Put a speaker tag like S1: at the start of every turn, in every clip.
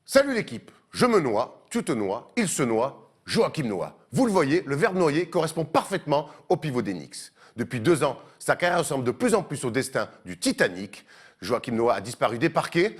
S1: Salut l'équipe, je me noie, tu te noies, il se noie, Joachim Noah. Vous le voyez, le verbe noyer correspond parfaitement au pivot des Knicks. Depuis 2 ans, sa carrière ressemble de plus en plus au destin du Titanic. Joachim Noah a disparu des parquets,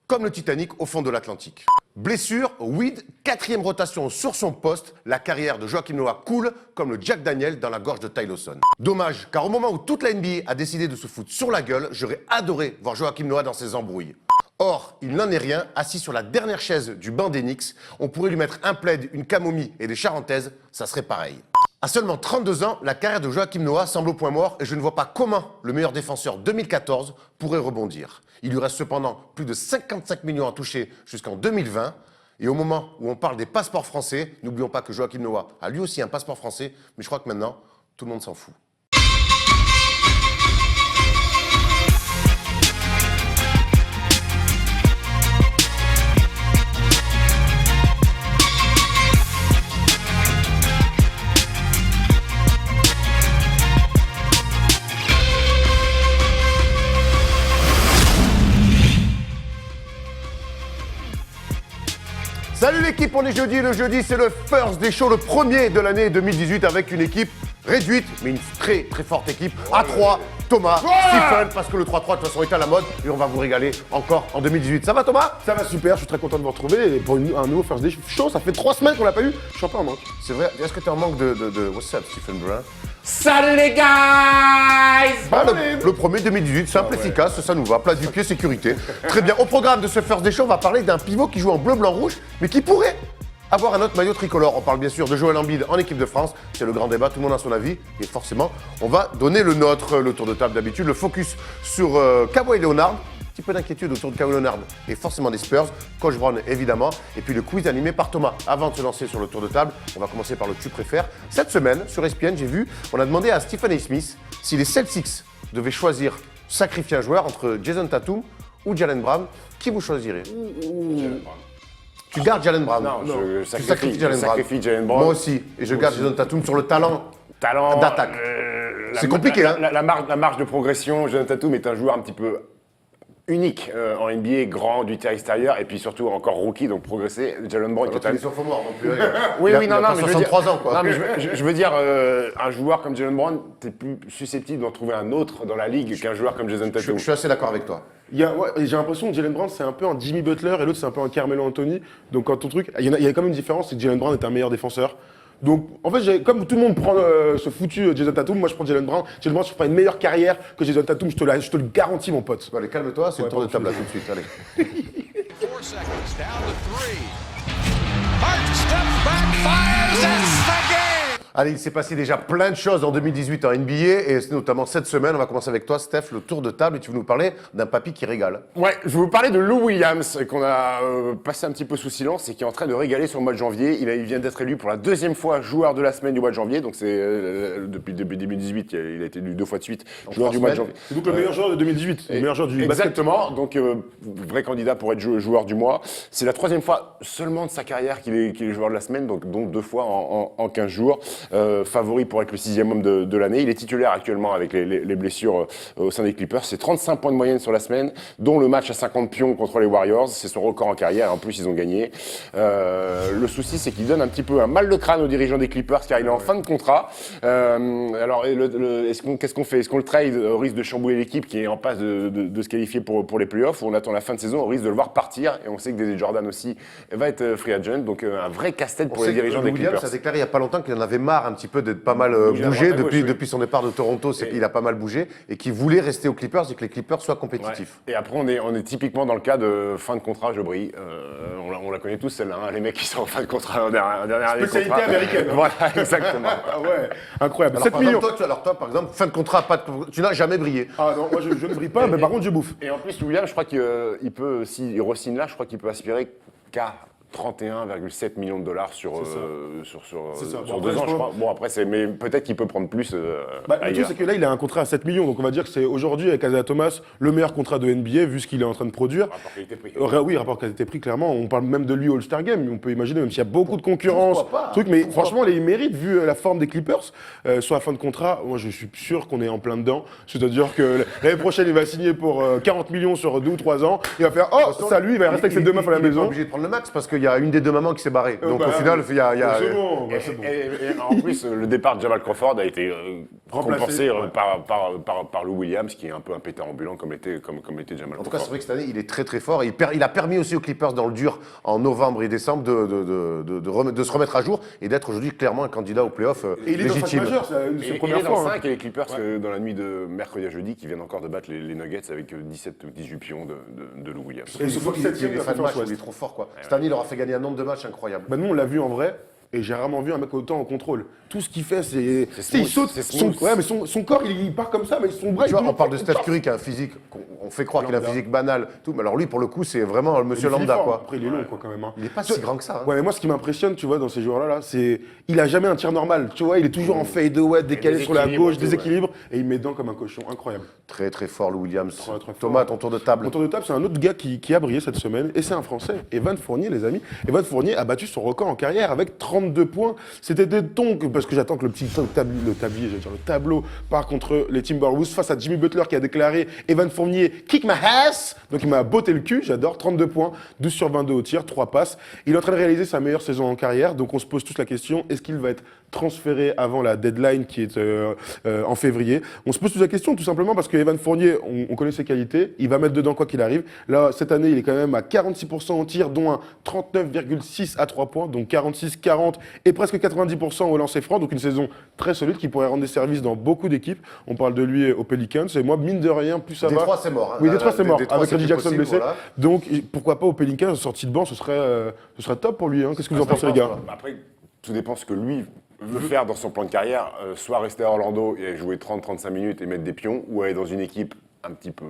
S1: comme le Titanic au fond de l'Atlantique. Blessure, weed, 4e rotation sur son poste, la carrière de Joachim Noah coule comme le Jack Daniel dans la gorge de Ty Lawson. Dommage, car au moment où toute la NBA a décidé de se foutre sur la gueule, j'aurais adoré voir Joachim Noah dans ses embrouilles. Or, il n'en est rien, assis sur la dernière chaise du banc des Knicks, on pourrait lui mettre un plaid, une camomille et des charentaises, ça serait pareil. À seulement 32 ans, la carrière de Joachim Noah semble au point mort et je ne vois pas comment le meilleur défenseur 2014 pourrait rebondir. Il lui reste cependant plus de 55 millions à toucher jusqu'en 2020. Et au moment où on parle des passeports français, n'oublions pas que Joachim Noah a lui aussi un passeport français, mais je crois que maintenant, tout le monde s'en fout. Salut l'équipe, on est jeudi. Le jeudi, c'est le First Day Show, le premier de l'année 2018 avec une équipe réduite, mais une très très forte équipe. À 3, Thomas, Stephen, parce que le 3-3 de toute façon est à la mode et on va vous régaler encore en 2018. Ça va Thomas?
S2: Ça va super, je suis très content de vous retrouver et pour un nouveau First Day Show. Ça fait 3 semaines qu'on l'a pas eu, je suis un peu en manque.
S1: C'est vrai, est-ce que tu es en manque de What's up Stephen Brun?
S3: Salut les guys!
S1: Le premier 2018, simple, efficace, ça nous va. Place du pied, sécurité. Très bien. Au programme de ce First Day Show, on va parler d'un pivot qui joue en bleu, blanc, rouge, mais qui pourrait avoir un autre maillot tricolore. On parle bien sûr de Joël Embiid en équipe de France. C'est le grand débat, tout le monde a son avis. Et forcément, on va donner le nôtre. Le tour de table d'habitude, le focus sur Kawhi Leonard. Un petit peu d'inquiétude autour de Kawhi Leonard et forcément des Spurs. Coach Brown évidemment. Et puis le quiz animé par Thomas. Avant de se lancer sur le tour de table, on va commencer par le tu préfères. Cette semaine, sur ESPN, j'ai vu, on a demandé à Stephen A. Smith si les Celtics devaient choisir, sacrifier un joueur entre Jason Tatum ou Jaylen Brown, qui vous choisirez? Tu gardes Jaylen Brown?
S2: Non,
S1: tu sacrifies Jaylen Brown.
S2: Brown.
S1: Moi aussi. Et je garde Jason Tatum sur le talent d'attaque. C'est compliqué, hein?
S2: La marge de progression, Jason Tatum est un joueur un petit peu unique en NBA, grand, du tir extérieur, et puis surtout encore rookie, donc progressé. Jaylen Brown
S1: Quand il est sur faux mort, donc
S2: oui,
S1: il a
S2: mais
S1: 63 ans, quoi.
S2: Non, mais je veux dire, un joueur comme Jaylen Brown, t'es plus susceptible d'en trouver un autre dans la ligue qu'un joueur comme Jason Tatum.
S1: Je suis assez d'accord avec toi.
S2: J'ai l'impression que Jaylen Brown, c'est un peu un Jimmy Butler et l'autre, c'est un peu un Carmelo Anthony. Donc, quand ton truc, il y a quand même une différence, c'est que Jaylen Brown est un meilleur défenseur. Donc, en fait, comme tout le monde prend ce foutu Jason Tatum, moi je prends Jaylen Brown. Jaylen Brown, je ferai une meilleure carrière que Jason Tatum, je te le garantis, mon pote.
S1: Allez, calme-toi, c'est le tour de table là tout de suite. Allez.
S4: 4 seconds, down to 3. Hart steps back, fires, that's the game!
S1: Allez, il s'est passé déjà plein de choses en 2018 en NBA et notamment cette semaine. On va commencer avec toi, Steph, le tour de table et tu veux nous parler d'un papy qui régale.
S2: Ouais, je vais vous parler de Lou Williams qu'on a passé un petit peu sous silence et qui est en train de régaler sur le mois de janvier. Il vient d'être élu pour la 2e fois joueur de la semaine du mois de janvier. Donc c'est depuis début 2018, il a été élu 2 fois de suite joueur du mois de janvier.
S5: C'est donc le meilleur joueur de 2018, le meilleur joueur du basket.
S2: Exactement, donc vrai candidat pour être joueur du mois. C'est la 3e fois seulement de sa carrière qu'il est joueur de la semaine, donc 2 fois en 15 jours. Favori pour être le 6e homme de l'année. Il est titulaire actuellement avec les blessures au sein des Clippers. C'est 35 points de moyenne sur la semaine, dont le match à 50 pions contre les Warriors. C'est son record en carrière. En plus, ils ont gagné. Le souci, c'est qu'il donne un petit peu un mal de crâne aux dirigeants des Clippers car il est en fin de contrat. Alors, qu'est-ce qu'on fait? Est-ce qu'on le trade au risque de chambouler l'équipe qui est en passe de se qualifier pour les playoffs, ou on attend la fin de saison au risque de le voir partir? Et on sait que Dennis Jordan aussi va être free agent. Donc, un vrai casse-tête pour les dirigeants des Clippers.
S1: Ça a déclaré il n'y a pas longtemps qu'il en avait marre un petit peu d'être pas mal bougé depuis son départ de Toronto. C'est qu'il a pas mal bougé et qu'il voulait rester aux Clippers et que les Clippers soient compétitifs.
S2: Ouais. Et après, on est typiquement dans le cas de fin de contrat, je brille. On la connaît tous celle-là, hein, les mecs qui sont en fin de contrat en dernière année.
S5: Spécialité américaine.
S2: Voilà, exactement.
S5: Ah ouais, incroyable.
S1: Alors,
S5: 7 millions.
S1: Toi, par exemple, fin de contrat, tu n'as jamais brillé.
S5: Ah non, moi je ne brille pas, mais par contre je bouffe.
S2: Et en plus, William, je crois qu'il peut, s'il re-signe là, je crois qu'il peut aspirer qu'à 31,7 millions de dollars sur
S5: C'est ça.
S2: sur
S5: Bon,
S2: 2
S5: après,
S2: ans,
S5: je
S2: je crois. Bon, après, mais peut-être qu'il peut prendre plus
S5: Le truc,
S2: ailleurs.
S5: c'est que là, il a un contrat à 7 millions. Donc, on va dire que c'est aujourd'hui, avec Isaiah Thomas, le meilleur contrat de NBA, vu ce qu'il est en train de produire.
S2: Rapport qualité-prix.
S5: Oui, rapport qualité-prix, clairement. On parle même de lui au All-Star Game. On peut imaginer, même s'il y a beaucoup de concurrence.
S1: Pourquoi pas
S5: Truc, mais
S1: Pourquoi
S5: franchement, il mérite, vu la forme des Clippers, sur la fin de contrat. Moi, je suis sûr qu'on est en plein dedans. C'est-à-dire que l'année prochaine, il va signer pour 40 millions sur 2 ou 3 ans. Il va faire oh, salut, il va rester avec ses deux meufs à la
S1: Il est pas
S5: maison.
S1: obligé de prendre le max parce qu'il y a une des deux mamans qui s'est barrée. Donc
S5: Bah,
S1: au final, il y a
S5: C'est bon, bah, c'est bon.
S2: Et en plus, le départ de Jamal Crawford a été
S5: Remplacé,
S2: compensé
S5: ouais.
S2: par Lou Williams, qui est un peu un pétard ambulant comme était Jamal
S1: En tout cas, c'est
S2: Crawford.
S1: vrai que cette année, il est très très fort. Il a permis aussi aux Clippers dans le dur en novembre et décembre de se remettre à jour et d'être aujourd'hui clairement un candidat au playoff
S5: Et il est dans le
S1: légitime.
S5: majeur, c'est une
S2: Et il
S5: première
S2: est dans
S5: fois.
S2: 5 et les Clippers dans la nuit de mercredi à jeudi qui viennent encore de battre les Nuggets avec 17 ou 18 pions de Lou Williams.
S5: Et
S1: Il
S5: ce
S1: faut qu'il ait
S5: septième
S1: des
S5: de la
S1: fins de match,
S5: conférence
S1: il est
S5: Ouest.
S1: trop fort quoi. Cette année, il leur a fait gagner un nombre de matchs incroyable.
S5: Bah, nous, on l'a vu en vrai. Et j'ai rarement vu un mec autant en contrôle. Tout ce qu'il fait, c'est. Tu sais, il
S2: smooth,
S5: saute.
S2: c'est
S5: Son,
S2: smooth.
S5: ouais, mais son corps, il part comme ça, mais son bras,
S1: Tu vois,
S5: il
S1: on parle de Steph Curry qui a un physique, on fait croire qu'il a un
S5: Lambda.
S1: physique banal, tout. Mais alors lui, pour le coup, c'est vraiment le monsieur lambda quoi.
S5: Après, il est long, quoi, quand même. Hein.
S1: Il est pas si grand que ça. hein.
S5: Ouais, mais moi, ce qui m'impressionne, tu vois, dans ces joueurs-là, là, c'est. Il a jamais un tir normal. Tu vois, il est toujours en fade-away, décalé sur la
S2: déséquilibre
S5: gauche,
S2: et tout,
S5: déséquilibre, et il met dedans comme un cochon. Incroyable.
S1: Très très fort, Lou Williams.
S5: Très, très fort.
S1: Thomas, ton tour de table.
S5: Mon tour de table, c'est un autre gars qui a brillé cette semaine, et c'est un Français, Evan Fournier, les amis. Evan Fournier a battu son record en carrière avec 32 points. C'était des tongs, parce que j'attends que le tableau part contre les Timberwolves face à Jimmy Butler qui a déclaré Evan Fournier kick my ass. Donc il m'a botté le cul, j'adore. 32 points, 12 sur 22 au tir, 3 passes. Il est en train de réaliser sa meilleure saison en carrière, donc on se pose tous la question, est-ce qu'il va être transféré avant la deadline qui est en février? On se pose tous la question tout simplement parce que Evan Fournier, on connaît ses qualités, il va mettre dedans quoi qu'il arrive. Là, cette année, il est quand même à 46% au tir, dont un 39,6 à 3 points, donc 46, 40 et presque 90% au lancer franc, donc une saison très solide qui pourrait rendre des services dans beaucoup d'équipes. On parle de lui aux Pelicans, et moi, mine de rien, plus ça va...
S1: Détroit, c'est mort. hein.
S5: Oui, Détroit, c'est mort,
S1: Détroit,
S5: avec
S1: c'est
S5: Reggie
S1: plus
S5: Jackson
S1: possible,
S5: blessé.
S1: voilà.
S5: Donc, pourquoi pas aux Pelicans, sortie de banc, ce serait top pour lui. Hein. Qu'est-ce que vous en
S1: Ah, ça
S5: pensez, les
S1: pense,
S5: gars?
S1: voilà.
S2: Après, tout dépend ce que lui veut faire dans son plan de carrière, soit rester à Orlando et jouer 30-35 minutes et mettre des pions, ou aller dans une équipe un petit peu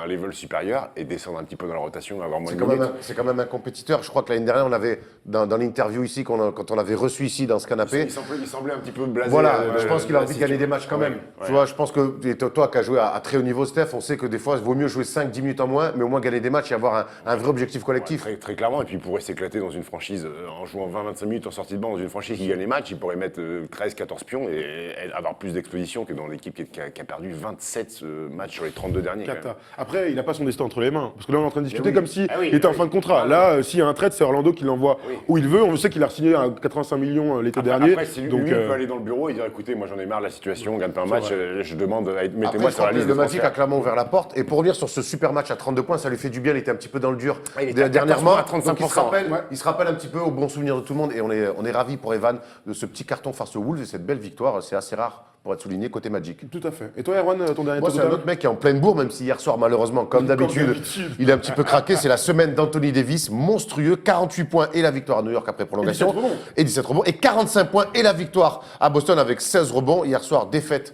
S2: un level supérieur et descendre un petit peu dans la rotation, avoir moins
S1: C'est
S2: de
S1: quand,
S2: minutes.
S1: c'est quand même un compétiteur. Je crois que l'année dernière, on avait, dans l'interview ici, quand on l'avait reçu ici dans ce canapé,
S2: Il semblait un petit peu blasé.
S1: voilà, je pense qu'il a envie de gagner des matchs quand même.
S2: Ouais.
S1: Tu vois, je pense que et toi qui as joué à très haut niveau, Steph, on sait que des fois, il vaut mieux jouer 5-10 minutes en moins, mais au moins gagner des matchs et avoir un vrai objectif collectif.
S2: Très, très clairement, et puis il pourrait s'éclater dans une franchise en jouant 20-25 minutes en sortie de banc dans une franchise qui gagne les matchs, il pourrait mettre 13-14 pions et avoir plus d'exposition que dans l'équipe qui a perdu 27 matchs sur les 32 derniers. quand même.
S5: Cata. Après, il n'a pas son destin entre les mains. Parce que là, on est en train de discuter
S2: oui.
S5: comme si
S2: Ah oui,
S5: il était en
S2: oui.
S5: fin de contrat. Là, s'il y a un trade, c'est Orlando qui l'envoie
S2: Oui.
S5: où il veut. On sait qu'il a signé à 85 millions l'été dernier.
S2: Après, si lui,
S5: donc,
S2: lui peut aller dans le bureau et dire écoutez, moi j'en ai marre de la situation, on gagne pas un match, je demande,
S1: Après,
S2: mettez-moi
S1: je
S2: sur
S1: crois
S2: la
S1: que
S2: liste
S1: le
S2: de
S1: Magic a
S2: transfert.
S1: clairement ouvert la porte. Et pour revenir sur ce super match à 32 points, ça lui fait du bien. Il était un petit peu dans le dur
S2: il était à
S1: dernièrement.
S2: 14 points à
S1: Donc,
S2: 35%.
S1: il se rappelle un petit peu au bon souvenir de tout le monde. Et on est ravis pour Evan de ce petit carton face aux Wolves et cette belle victoire. C'est assez rare pour être souligné côté Magic.
S5: Tout à fait. Et toi, Erwan, ton dernier
S1: Moi,
S5: tour
S1: c'est
S5: de
S1: un
S5: table
S1: autre mec qui est en pleine bourre, même si hier soir, malheureusement, comme d'habitude, il est un petit peu craqué. C'est la semaine d'Anthony Davis, monstrueux, 48 points et la victoire à New York après prolongation.
S5: 17 rebonds.
S1: Et 17 rebonds. Et 45 points et la victoire à Boston avec 16 rebonds. Hier soir, défaite,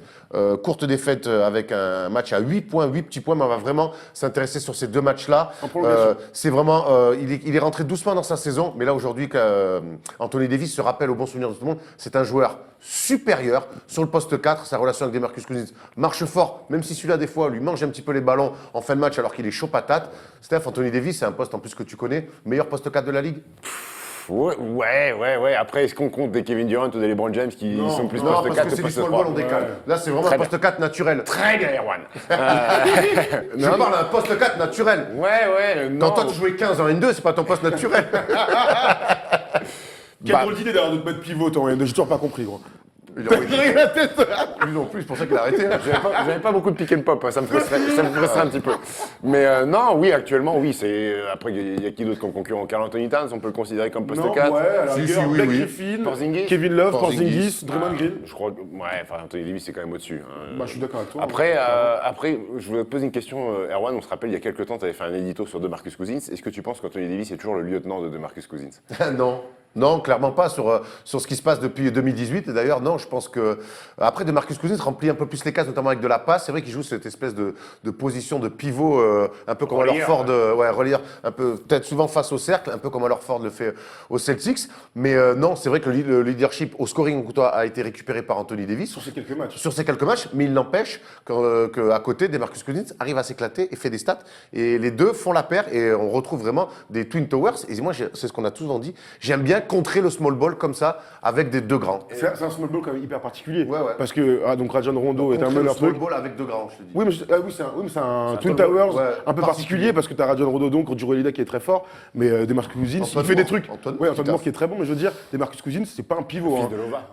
S1: courte défaite avec un match à 8 points, 8 petits points. Mais on va vraiment s'intéresser sur ces deux matchs-là.
S5: En prolongation.
S1: C'est vraiment, il est rentré doucement dans sa saison. Mais là, aujourd'hui, Anthony Davis se rappelle au bon souvenir de tout le monde. C'est un joueur supérieur sur le poste 4. Sa relation avec Demarcus Cousins marche fort, même si celui-là, des fois, lui mange un petit peu les ballons en fin de match alors qu'il est chaud patate. Steph, Anthony Davis, c'est un poste en plus que tu connais, meilleur poste 4 de la ligue.
S2: Ouais. Après, est-ce qu'on compte des Kevin Durant ou des LeBron James qui sont plus
S1: Non,
S2: poste
S1: parce
S2: 4
S1: que
S2: que
S1: c'est du
S2: poste
S1: small
S2: 3?
S1: ball, on décale. Là, c'est vraiment
S2: Très
S1: un poste 4 naturel.
S2: Très bien, Erwan.
S1: Je parle d'un poste 4 naturel.
S2: Ouais, non.
S1: Quand toi, tu jouais 15 en N2, c'est pas ton poste naturel.
S5: Quelle drôle d'idée d'avoir de mettre pivot, toi. J'ai toujours pas compris, gros.
S1: Il a envoyé la tête. Lui non plus, c'est pour ça qu'il a arrêté. hein.
S2: J'avais pas beaucoup de pick and pop, hein, ça me frustrerait un petit peu. Mais non, oui, actuellement, oui. Après, il y a qui d'autre comme concurrent? Karl Anthony Towns, on peut le considérer comme poste
S5: Non,
S2: 4.
S5: ouais, à la
S1: Si,
S5: rigueur,
S1: si, oui,
S5: Blake
S1: oui.
S5: Griffin,
S2: Porzingis.
S5: Kevin Love,
S1: Porzingis.
S5: Porzingis, Draymond Green.
S2: Je crois que, enfin, Anthony Davis, c'est quand même au-dessus. hein.
S5: Bah, je suis d'accord avec toi.
S2: Après, je voulais te poser une question, Erwan. On se rappelle, il y a quelques temps, tu avais fait un édito sur DeMarcus Cousins. Est-ce que tu penses qu'Anthony Davis est toujours le lieutenant de DeMarcus Cousins?
S1: Non. Non, clairement pas sur ce qui se passe depuis 2018. Et d'ailleurs, non, je pense que après DeMarcus Cousins remplit un peu plus les cases, notamment avec de la passe. C'est vrai qu'il joue cette espèce de position de pivot, un peu comme
S2: Relieur,
S1: Ford, relier, un peu peut-être souvent face au cercle, un peu comme alors Ford le fait aux Celtics. Mais non, c'est vrai que le leadership au scoring a été récupéré par Anthony Davis
S5: Sur ces quelques matchs.
S1: sur ces quelques matchs, mais il n'empêche qu'à côté, DeMarcus Cousins arrive à s'éclater et fait des stats. Et les deux font la paire et on retrouve vraiment des Twin Towers. Et moi, c'est ce qu'on a tous dit. J'aime bien contrer le small ball comme ça avec des deux grands.
S5: C'est un small ball quand même hyper particulier.
S1: Ouais.
S5: Parce que donc Rajon Rondo est un
S1: Contrer le
S5: meneur
S1: small
S5: truc.
S1: ball avec deux grands, je te dis.
S5: Oui, mais c'est un Twin
S1: tall
S5: Towers
S1: ball, ouais,
S5: un peu particulier parce que tu as Rajon Rondo, donc Drew Holiday qui est très fort, mais DeMarcus Cousins,
S1: Antoine
S5: il fait des
S1: Moore.
S5: trucs.
S1: Antoine
S5: Antoine Moore
S1: qui
S5: qui est très bon, mais je veux dire, DeMarcus Cousins, c'est pas un pivot.
S2: Fils
S5: Hein.
S2: de Lova.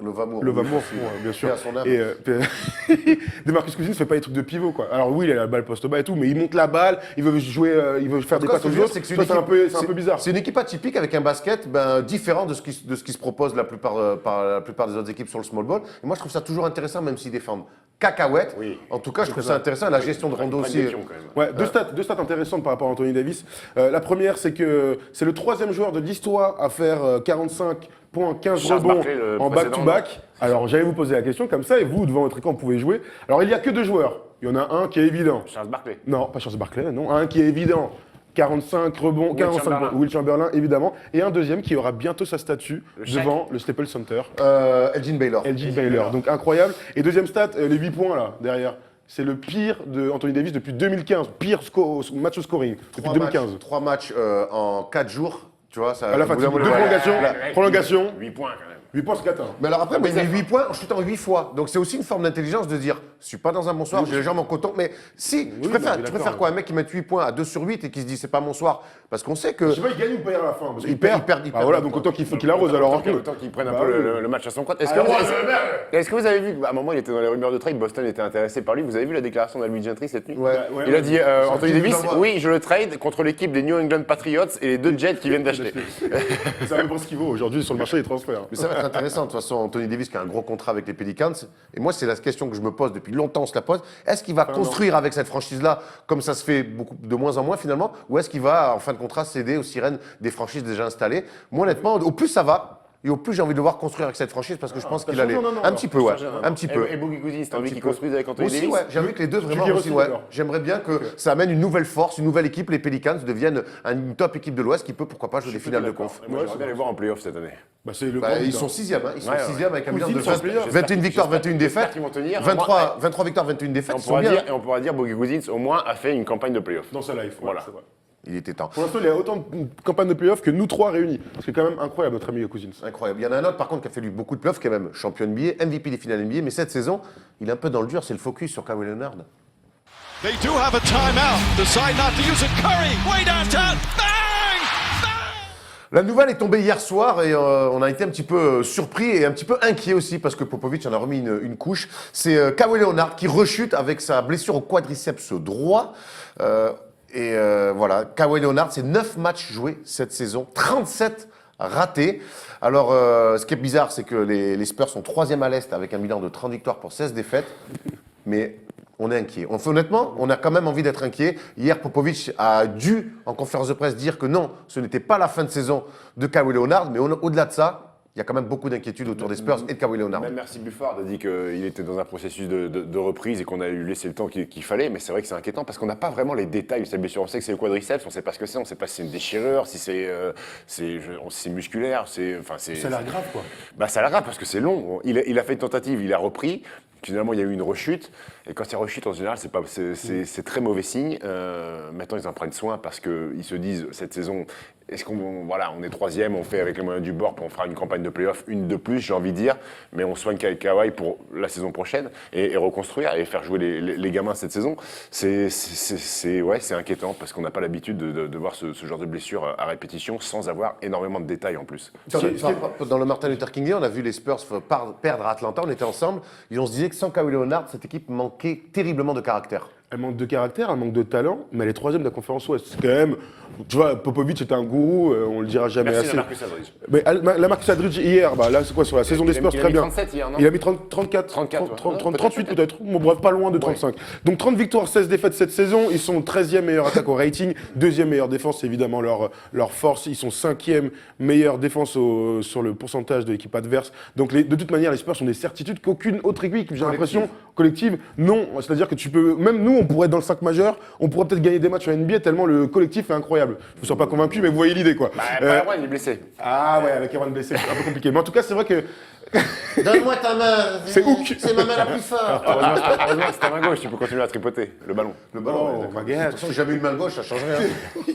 S1: Le Vamour.
S5: Le Vamour, bien sûr.
S1: Paix à son âme.
S5: Et DeMarcus Cousins fait pas des trucs de pivot, quoi. Alors oui, il a la balle poste bas et tout, mais il monte la balle, il veut jouer, il veut faire des passes aux autres. C'est un peu bizarre.
S1: C'est une équipe atypique avec un basket différent de ce qui se propose par la plupart des autres équipes sur le small ball. Et moi, je trouve ça toujours intéressant, même s'ils défendent cacahuètes.
S2: Oui.
S1: En tout cas, je trouve ça intéressant. La gestion de Rondo aussi.
S5: Ouais, deux stats intéressantes par rapport à Anthony Davis. La première, c'est que c'est le 3e joueur de l'histoire à faire 45 points, 15
S2: Charles
S5: rebonds
S2: Barkley, le
S5: en
S2: précédent,
S5: back-to-back. Alors, j'allais vous poser la question comme ça, et vous, devant votre écran, vous pouvez jouer. Alors, il n'y a que 2 joueurs. Il y en a un qui est évident.
S2: Charles Barkley.
S5: Non, pas Charles Barkley, non. Un qui est évident. 45 rebonds, 45
S2: Chamberlain.
S5: points. Will Chamberlain, évidemment. Et un deuxième qui aura bientôt sa statue devant le Staples Center.
S1: Elgin Baylor.
S5: Elgin Baylor. Donc, incroyable. Et deuxième stat, les 8 points, là, derrière. C'est le pire de Anthony Davis depuis 2015. Pire match au scoring depuis 2015.
S1: 3 matchs en 4 jours. Tu vois, ça,
S5: À la fin,
S1: au bout d'un
S5: 2
S1: moment,
S5: prolongations.
S2: 8 points quand même.
S5: 8 points, c'est 4.
S1: Mais alors après, moi, il met 8 points en shootant 8 fois. Donc c'est aussi une forme d'intelligence de dire, je suis pas dans un bon soir, j'ai les jambes en coton. Mais si, tu préfères quoi? Un mec qui met 8 points à 2 sur 8 et qui se dit, c'est pas mon soir. Parce qu'on sait que.
S5: Je sais pas, il gagne ou perd à la fin. Parce
S1: Il
S5: qu'il
S1: perd.
S5: Ah voilà, donc autant qu'il faut qu'il arrose alors.
S2: Autant qu'ils prennent un peu le match à son compte. Est-ce que vous avez vu, à un moment il était dans les rumeurs de trade, Boston était intéressé par lui. Vous avez vu la déclaration d'Alvin Gentry cette nuit?
S1: Ouais.
S2: Il a dit Anthony
S1: qui
S2: Davis,
S1: nous envoie.
S2: oui, je le trade contre l'équipe des New England Patriots et les 2 Jets qui viennent d'acheter.
S5: C'est à peu près ce qu'il vaut aujourd'hui sur le marché des transferts.
S1: Mais ça va être intéressant. De toute façon, Anthony Davis qui a un gros contrat avec les Pelicans. Et moi, c'est la question que je me pose depuis longtemps, on se la pose. Est-ce qu'il va construire avec cette franchise-là, comme ça se fait de moins en moins finalement, ou est-ce qu'il va, en fin de contrat, céder aux sirènes des franchises déjà installées? Moi, honnêtement, au plus ça va, et au plus j'ai envie de le voir construire avec cette franchise parce que je pense qu'il a un petit peu, ouais. Un petit peu.
S2: Et Boogie Cousins, t'as envie qu'ils construisent avec Anthony
S1: Aussi,
S2: Davis?
S1: ouais, j'ai envie que les deux vraiment
S5: dire
S1: aussi,
S5: aussi,
S1: ouais.
S5: d'accord.
S1: J'aimerais bien que ça amène une nouvelle force, une nouvelle équipe. Les Pelicans deviennent une top équipe de l'Ouest qui peut, pourquoi pas, jouer des finales de conf.
S2: Moi j'aimerais bien les voir en playoff cette année.
S5: Bah, c'est le
S1: Ils sont 6e, hein. Ils sont 6e avec un bilan de
S5: Cousins sont en playoff.
S1: 21 victoires, 21 défaites.
S2: qu'ils vont tenir.
S1: 23 victoires, 21 défaites.
S2: On
S1: Ils sont bien.
S2: pourra dire Boogie Cousins au moins a fait une campagne de playoff.
S5: Dans sa life.
S2: Voilà.
S5: C'est vrai.
S1: Il était temps.
S5: Pour l'instant, il y a autant de campagnes de playoffs que nous 3 réunis. C'est quand même incroyable, notre ami Cousins.
S1: Incroyable. Il y en a un autre, par contre, qui a fait lui beaucoup de playoffs, qui est même champion NBA, MVP des finales NBA, mais cette saison, il est un peu dans le dur, c'est le focus sur Kawhi Leonard.
S4: They do have a timeout. Decide not to use it. Curry, way downtown. Bang!
S1: La nouvelle est tombée hier soir et on a été un petit peu surpris et un petit peu inquiet aussi parce que Popovic en a remis une couche. C'est Kawhi Leonard qui rechute avec sa blessure au quadriceps droit. Voilà, Kawhi Leonard, c'est 9 matchs joués cette saison, 37 ratés. Alors, ce qui est bizarre, c'est que les Spurs sont 3e à l'Est avec un bilan de 30 victoires pour 16 défaites. Mais on est inquiet. Honnêtement, on a quand même envie d'être inquiet. Hier, Popovic a dû, en conférence de presse, dire que non, ce n'était pas la fin de saison de Kawhi Leonard. Mais au-delà de ça, il y a quand même beaucoup d'inquiétudes autour des Spurs et de Kawhi Leonard.
S2: Même Merci Buffard a dit qu'il était dans un processus de reprise et qu'on a lui laissé le temps qu'il fallait, mais c'est vrai que c'est inquiétant parce qu'on n'a pas vraiment les détails de cette blessure. On sait que c'est le quadriceps, on ne sait pas ce que c'est, on ne sait pas si c'est une déchirure, si c'est musculaire,
S5: Ça a l'air grave, quoi.
S2: Bah, ça a l'air grave parce que c'est long. Il a fait une tentative, il a repris. Finalement, il y a eu une rechute. Et quand il y a rechute, en général, c'est très mauvais signe. Maintenant, ils en prennent soin parce qu'ils se disent, cette saison, est-ce qu'on on est 3e, on fait avec les moyens du bord, puis on fera une campagne de play-off, une de plus, j'ai envie de dire, mais on soigne Kawhi pour la saison prochaine et reconstruire et faire jouer les gamins cette saison. C'est inquiétant parce qu'on n'a pas l'habitude de voir ce genre de blessure à répétition sans avoir énormément de détails en plus.
S1: Dans le Martin Luther King Day, on a vu les Spurs perdre à Atlanta, on était ensemble, et on se disait que sans Kawhi Leonard, cette équipe manquait terriblement de caractère.
S5: Elle manque de caractère, elle manque de talent, mais elle est troisième de la conférence Ouest. C'est quand même, tu vois, Popovic était un gourou, on le dira jamais
S2: Merci
S5: assez.
S2: à Marcus Aldridge.
S5: Mais la Marcus Aldridge hier, là c'est quoi sur la saison des Spurs,
S2: Il a
S5: très
S2: mis
S5: bien.
S2: 37 hier, non?
S5: Il a mis 34, 38 peut-être, bon, bref, pas loin de 35. Donc 30 victoires, 16 défaites cette saison, ils sont 13e meilleure attaque au rating, 2e meilleure défense, c'est évidemment leur force, ils sont 5e meilleure défense sur le pourcentage de l'équipe adverse. Donc de toute manière, les Spurs sont des certitudes qu'aucune autre équipe, j'ai l'impression, collective, non. C'est-à-dire que tu peux, même nous, on pourrait être dans le 5 majeur, on pourrait peut-être gagner des matchs en NBA tellement le collectif est incroyable. Je ne suis pas convaincu, mais vous voyez l'idée, quoi.
S2: Erwan, il est blessé.
S5: Ah ouais, avec Erwan blessé, c'est un peu compliqué. Mais en tout cas, c'est vrai que
S1: Donne-moi ta main.
S5: C'est Hook.
S1: C'est ma main la plus forte.
S2: Heureusement que c'est ta main gauche, tu peux continuer à tripoter le ballon.
S1: Le ballon.
S5: Oh,
S1: d'accord.
S5: my God.
S1: De toute façon, j'ai jamais eu une main gauche, ça change rien.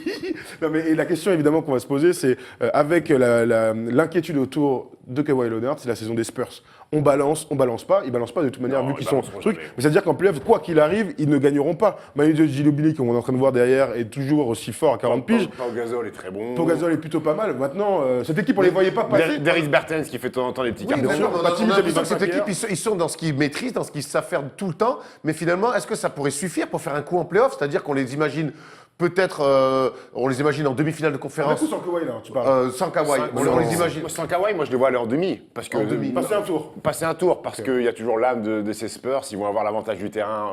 S5: Non, mais et la question évidemment qu'on va se poser, c'est avec l'inquiétude autour de Kawhi Leonard, c'est la saison des Spurs. On balance pas, ils balancent pas de toute manière
S2: Non,
S5: vu qu'ils
S2: ils
S5: sont
S2: balanceront
S5: trucs.
S2: jamais.
S5: Mais c'est-à-dire qu'en playoff, quoi qu'il arrive, ils ne gagneront pas. Manu Ginobili, qu'on est en train de voir derrière, est toujours aussi fort à 40 piges.
S2: Pau Gasol est très bon.
S5: Pau Gasol est plutôt pas mal. Maintenant, cette équipe, on les voyait pas passer.
S2: Darius Bertens qui fait de temps en temps des petits
S1: Oui,
S2: cartons.
S5: bien sûr.
S1: on a
S5: Patty,
S1: l'impression
S5: Mizel,
S1: que cette
S5: 25
S1: équipe, ils sont dans ce qu'ils maîtrisent, dans ce qu'ils savent faire tout le temps. Mais finalement, est-ce que ça pourrait suffire pour faire un coup en playoff? C'est-à-dire qu'on les imagine peut-être, on les imagine en demi-finale de
S5: Un
S1: conférence
S5: coup sans Kawhi là, tu parles.
S1: sans Kawhi. On les imagine.
S2: Sans Kawhi, moi je les vois aller en demi. Parce que
S1: En demi.
S5: Passer un tour.
S2: Passer un tour, parce qu'il y a toujours l'âme de ces Spurs, ils vont avoir l'avantage du terrain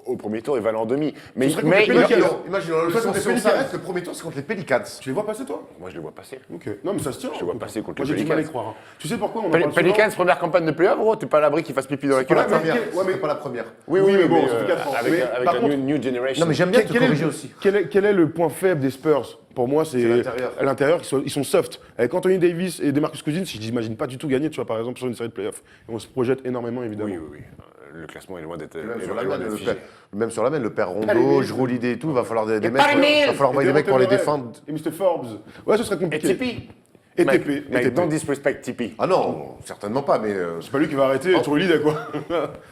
S2: au premier tour, ils vont aller en demi. Mais,
S5: serait contre les
S2: il-
S5: Pelicans.
S1: Imaginons,
S5: Ça, c'est les
S1: si on
S5: Pelicans.
S1: s'arrête, le premier tour, c'est contre les Pelicans.
S5: Tu les vois passer toi?
S2: moi je les vois passer.
S5: Ok. Non, mais ça se tient.
S2: Je les vois passer contre
S5: Moi,
S2: les
S5: j'ai du mal à y
S2: Pelicans.
S5: croire. Hein. Tu sais pourquoi on en parle souvent
S2: Pelicans, première campagne de playoff, gros, t'es pas à l'abri qu'ils fassent pipi dans la
S1: Pas la
S2: culotte.
S1: première.
S5: ouais, mais-
S1: C'est pas la première.
S2: Oui,
S5: mais bon,
S2: mais,
S5: ça fait 4 ans.
S2: avec
S5: Mais,
S2: avec
S5: par
S2: la
S5: contre-
S2: new generation.
S1: Non, mais j'aime bien te
S5: Quel est
S1: corriger
S5: le-
S1: aussi.
S5: Quel est le point faible des Spurs? Pour moi, c'est
S1: l'intérieur.
S5: à l'intérieur, ils sont soft. Avec Anthony Davis et DeMarcus Cousins, je n'imagine pas du tout gagner, tu vois, par exemple, sur une série de playoffs. Et on se projette énormément, évidemment.
S2: Oui, oui, oui. Le classement est loin d'être
S1: Même
S2: est
S1: sur la
S2: loin
S1: main,
S2: d'être
S1: le
S2: figé.
S1: père- même sur la main, le père
S5: les
S1: Rondo,
S5: Mills.
S1: Jrue et tout, va falloir des mecs.
S2: pas les Mills.
S1: Va falloir envoyer des mecs pour les
S5: Devontae
S1: défendre.
S5: Et Mr. Forbes. Ouais, ce serait
S2: Et
S5: compliqué.
S2: Tipeee.
S5: Et
S2: Mec,
S5: TP.
S2: mec, don't disrespect Tipeee.
S1: Ah non, certainement pas, mais.
S5: C'est pas lui qui va arrêter True Lead, quoi.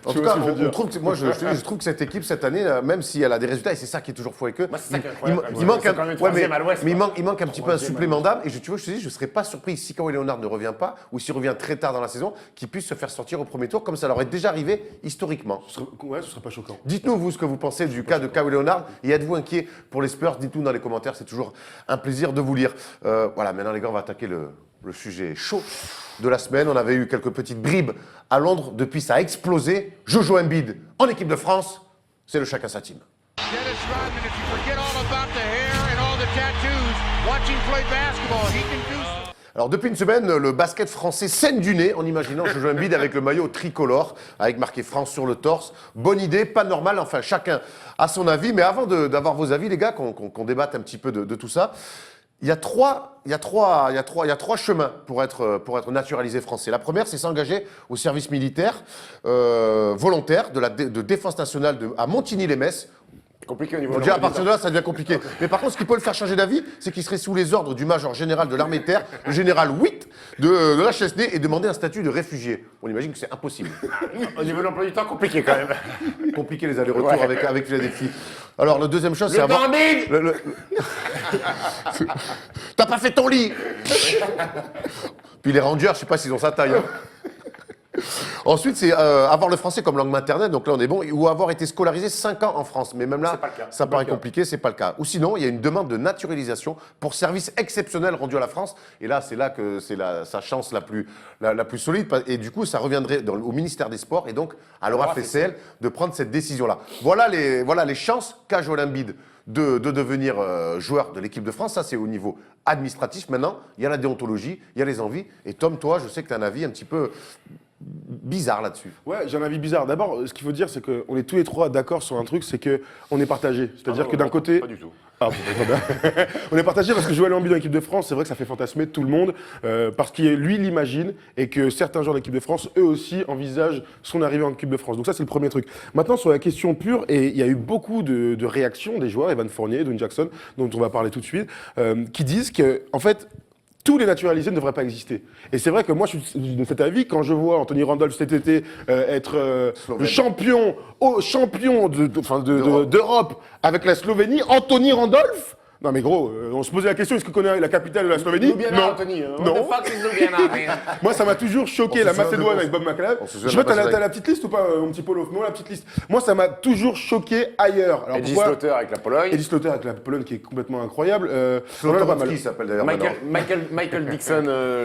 S1: En tout cas, on trouve que, moi, je trouve que cette équipe, cette année, même si elle a des résultats, et c'est ça qui est toujours fou avec eux,
S2: Moi, c'est ça qui est
S1: il,
S2: incroyable.
S1: il manque
S2: C'est
S1: un,
S2: quand même
S1: ouais,
S2: troisième à l'Ouest,
S1: mais
S2: quoi.
S1: il manque un petit peu un supplément d'âme. Et tu vois, je te dis, je ne serais pas surpris si Kawhi Leonard ne revient pas, ou s'il revient très tard dans la saison, qu'il puisse se faire sortir au premier tour, comme ça leur est déjà arrivé historiquement.
S5: Ouais, ce serait pas choquant.
S1: Dites-nous, vous, ce que vous pensez du cas de Kawhi Leonard, et êtes-vous inquiet pour les Spurs? Dites-nous dans les commentaires, c'est toujours un plaisir de vous lire. Voilà, maintenant les gars, on va attaquer le sujet chaud de la semaine. On avait eu quelques petites bribes à Londres, depuis ça a explosé. Jojo Embiid en équipe de France, c'est le chacun sa team.
S4: Dennis Rodman, if you forget all about the hair and all the tattoos, watch him play basketball. He can do some.
S1: Alors depuis une semaine, le basket français saigne du nez en imaginant Jojo Embiid avec le maillot tricolore, avec marqué France sur le torse. Bonne idée, pas normal, enfin chacun a son avis. Mais avant d'avoir vos avis, les gars, qu'on débatte un petit peu de tout ça, il y a trois chemins pour être naturalisé français. La première, c'est s'engager au service militaire volontaire de défense nationale à Montigny-les-Messes.
S2: Compliqué au niveau
S1: Bon,
S2: de
S1: déjà, à
S2: l'emploi
S1: partir de là, ça devient compliqué. Mais par contre, ce qui peut le faire changer d'avis, c'est qu'il serait sous les ordres du major général de l'armée de terre, le général Witt de la Chesnay, et demander un statut de réfugié. On imagine que c'est impossible.
S2: Au niveau de l'emploi du temps, compliqué quand même.
S1: Compliqué les allers-retours
S2: Ouais.
S1: avec Philadelphie. Alors, la deuxième chose, c'est avoir...
S2: Bambine
S1: T'as pas fait ton lit. Puis les Rangers, je sais pas s'ils ont sa taille. Hein. Ensuite, c'est avoir le français comme langue maternelle, donc là on est bon, ou avoir été scolarisé 5 ans en France. Mais même là,
S2: C'est pas le cas.
S1: ça paraît compliqué, c'est pas le cas. Ou sinon, il y a une demande de naturalisation pour service exceptionnel rendu à la France. Et là, c'est là que c'est sa chance la plus solide. Et du coup, ça reviendrait au ministère des Sports et donc à l'ORAFSL de prendre cette décision-là. Voilà les chances qu'a Joel Embiid de devenir joueur de l'équipe de France. Ça, c'est au niveau administratif. Maintenant, il y a la déontologie, il y a les envies. Et Tom, toi, je sais que tu as un avis un petit peu bizarre là-dessus.
S5: Ouais, j'ai un avis bizarre. D'abord, ce qu'il faut dire, c'est qu'on est tous les trois d'accord sur un truc, c'est qu'on est partagé. C'est-à-dire que d'un côté...
S2: Pas du tout.
S5: Ah, très bien. On est partagé parce que Joël Embiid dans l'équipe de France, c'est vrai que ça fait fantasmer tout le monde, parce qu'il lui l'imagine et que certains joueurs de l'équipe de France, eux aussi, envisagent son arrivée en équipe de France. Donc ça, c'est le premier truc. Maintenant, sur la question pure, et il y a eu beaucoup de réactions des joueurs, Evan Fournier, Dwayne Jackson, dont on va parler tout de suite, qui disent que, en fait, tous les naturalisés ne devraient pas exister. Et c'est vrai que moi, je suis de cet avis. Quand je vois Anthony Randolph cet été être le champion d'Europe avec la Slovénie, Anthony Randolph, Non mais gros, on se posait la question, est-ce que connaît la capitale de la Slovénie?
S2: Ljubljana,
S5: Non.
S2: Anthony. What
S5: Non.
S2: the fuck is Ljubljana, man?
S5: Moi, ça m'a toujours choqué,
S1: On
S5: la
S1: se souvient
S5: Macédoine
S1: de-
S5: avec Bob McLeod.
S1: on se
S5: Je
S1: souvient
S5: sais
S1: de
S5: pas,
S1: la
S5: t'as
S1: Macédoine.
S5: la petite liste ou pas, mon petit Polo? Non, la petite liste. Moi, ça m'a toujours choqué ailleurs. Alors
S2: Edgy
S5: pourquoi?
S2: Slaughter avec la Pologne.
S5: Eddie Slaughter avec la Pologne qui est complètement incroyable. on en a pas mal.
S1: Slotowski s'appelle d'ailleurs maintenant.
S2: Michael Dixon,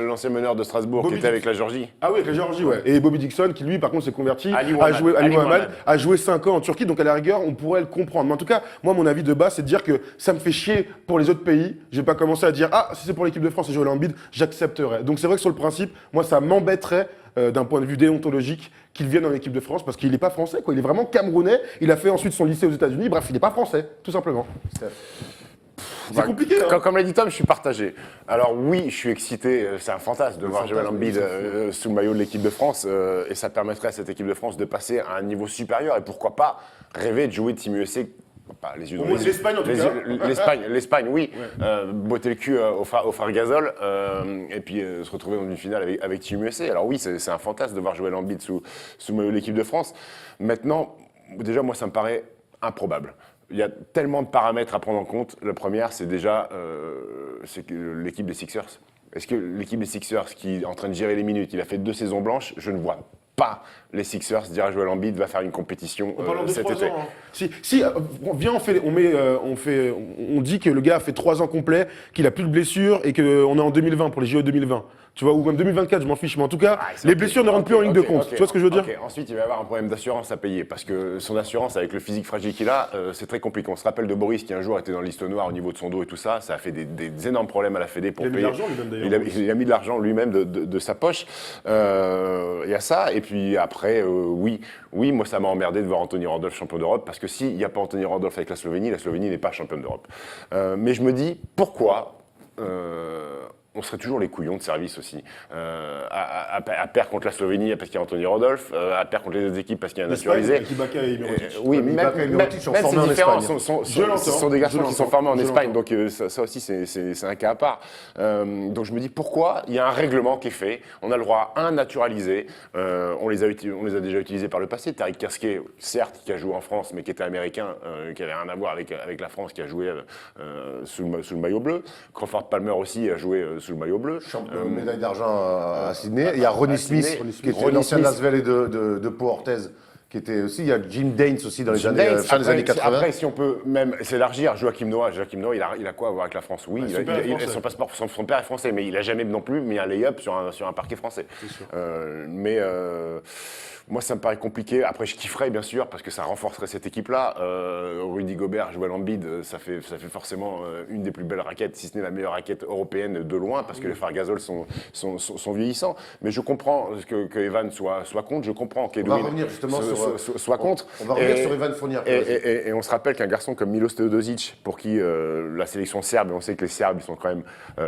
S2: l'ancien meneur de Strasbourg,
S5: Bobby
S2: qui était avec la Géorgie.
S5: Ah oui, avec la Géorgie, ouais. Et Bobby Dixon, qui lui, par contre, s'est converti,
S2: Ali
S5: a
S2: Mohamed.
S5: joué, Ali
S2: Ali
S5: Mohamed,
S2: Mohamed.
S5: a joué 5 ans en Turquie, donc à la rigueur, on pourrait le comprendre. Mais en tout cas, moi, mon avis de base, c'est de dire que ça me fait chier pour les autres pays. Je vais pas commencer à dire, ah, si c'est pour l'équipe de France et Joël Embiid, j'accepterais. Donc c'est vrai que sur le principe, moi, ça m'embêterait d'un point de vue déontologique qu'il vienne en équipe de France parce qu'il n'est pas français, quoi. Il est vraiment camerounais. Il a fait ensuite son lycée aux États-Unis. Bref, il n'est pas français, tout simplement. C'est compliqué, hein.
S2: Comme l'a dit Tom, je suis partagé. Alors oui, je suis excité, c'est un fantasme de voir Joël Embiid sous le maillot de l'équipe de France et ça permettrait à cette équipe de France de passer à un niveau supérieur et pourquoi pas rêver de jouer Team USA. Pas les yeux
S5: Au
S2: dans
S5: moins
S2: les
S5: l'Espagne, en tout cas.
S2: L'Espagne, oui. Botter le cul au phare Gasol et puis se retrouver dans une finale avec Team USA. Alors oui, c'est un fantasme de voir Joël Embiid sous le maillot de l'équipe de France. Maintenant, déjà, moi, ça me paraît improbable. Il y a tellement de paramètres à prendre en compte. La première, c'est déjà c'est que l'équipe des Sixers. Est-ce que l'équipe des Sixers, qui est en train de gérer les minutes, il a fait 2 saisons blanches, je ne vois pas les Sixers dire à Joël Embiid va faire une compétition
S5: En parlant de
S2: cet
S5: 3
S2: été.
S5: ans, hein. Si, viens, on dit que le gars a fait 3 ans complets, qu'il a plus de blessures et qu'on est en 2020 pour les JO 2020. Tu vois, ou même 2024, je m'en fiche. Mais en tout cas, les blessures ne rentrent plus en ligne de compte. Tu vois ce que je veux dire?
S2: Ensuite, il va y avoir un problème d'assurance à payer parce que son assurance, avec le physique fragile qu'il a, c'est très compliqué. On se rappelle de Boris qui un jour était dans la liste noire au niveau de son dos et tout ça. Ça a fait des énormes problèmes à la Fédé pour
S5: Il a mis
S2: payer.
S5: de l'argent lui-même, d'ailleurs.
S2: Il a mis de l'argent lui-même de sa poche. Il y a ça. Et puis après, oui, moi ça m'a emmerdé de voir Anthony Randolph champion d'Europe parce que s'il n'y a pas Anthony Randolph avec la Slovénie n'est pas championne d'Europe. Mais je me dis pourquoi. On serait toujours les couillons de service aussi. À perdre contre la Slovénie parce qu'il y a Anthony Rodolphe, à perdre contre les autres équipes parce qu'il y a un naturalisé.
S5: Avec Ibaka et Mirotic.
S2: Oui,
S1: Mais
S2: même
S1: Ibaka et Mirotic sont
S2: même
S1: formés
S2: c'est
S1: en
S2: différent.
S1: Espagne.
S2: Ce sont des garçons qui sont formés en
S5: je
S2: Espagne,
S5: l'entends.
S2: donc ça aussi c'est un cas à part. Donc je me dis pourquoi il y a un règlement qui est fait, on a le droit à un naturalisé, on les a déjà utilisés par le passé. Tariq Kaské, certes, qui a joué en France, mais qui était américain, qui avait rien à voir avec la France, qui a joué sous le maillot bleu. Crawford Palmer aussi a joué sous le maillot bleu.
S1: Médaille d'argent à Sydney. Il y a Ronnie Smith,
S2: Sydney.
S1: qui était
S2: Ronnie
S1: l'ancien de
S2: Smith.
S1: Lasvel et de Pau Orthez, qui était aussi. Il y a Jim Daines aussi dans les
S2: Jim
S1: années,
S2: Daines,
S1: fin des années 80.
S2: Après, si on peut même s'élargir, Joachim Noah, il a quoi à voir avec la France? Oui,
S5: son père est français.
S2: son passeport, son père est français, mais il a jamais non plus mis un lay-up sur un parquet français. Moi, ça me paraît compliqué. Après, je kifferais, bien sûr, parce que ça renforcerait cette équipe-là. Rudy Gobert, Joël Embiid, ça fait forcément une des plus belles raquettes, si ce n'est la meilleure raquette européenne de loin, parce que les phares Gasol sont vieillissants. Mais je comprends que Evan soit contre, je comprends
S1: On va
S2: qu'Edwin
S1: revenir justement
S2: soit contre.
S1: On va revenir sur Evan Fournier.
S2: Et on se rappelle qu'un garçon comme Milos Teodosic, pour qui la sélection serbe, et on sait que les Serbes ils sont quand même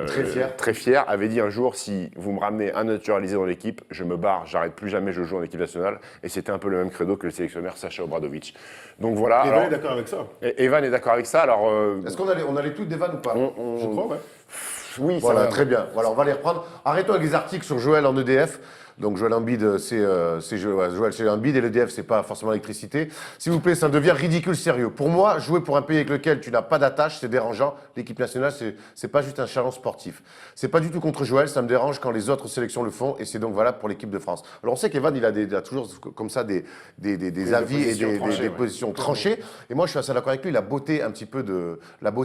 S2: très fiers, avait dit un jour, si vous me ramenez un naturalisé dans l'équipe, je me barre, j'arrête plus jamais, je joue en équipe nationale. Et c'était un peu le même credo que le sélectionneur Sacha Obradovic. Donc voilà.
S5: Evan est d'accord avec ça.
S2: Evan est d'accord avec ça. Alors,
S1: Est-ce qu'on a les tweets d'Evan ou pas?
S5: Je crois, ouais.
S2: oui,
S1: Voilà,
S2: ça va.
S1: très bien. Voilà, on va les reprendre. Arrêtons avec les articles sur Joël en EDF. Donc Joël Embiid, c'est Embiid et l'EDF, c'est pas forcément l'électricité. S'il vous plaît, ça devient ridicule sérieux. Pour moi, jouer pour un pays avec lequel tu n'as pas d'attache, c'est dérangeant. L'équipe nationale, c'est pas juste un challenge sportif. C'est pas du tout contre Joël, ça me dérange quand les autres sélections le font et c'est donc valable pour l'équipe de France. Alors on sait qu'Evan, il a toujours comme ça des avis et des positions tranchées. Et moi, je suis assez d'accord avec lui. La beauté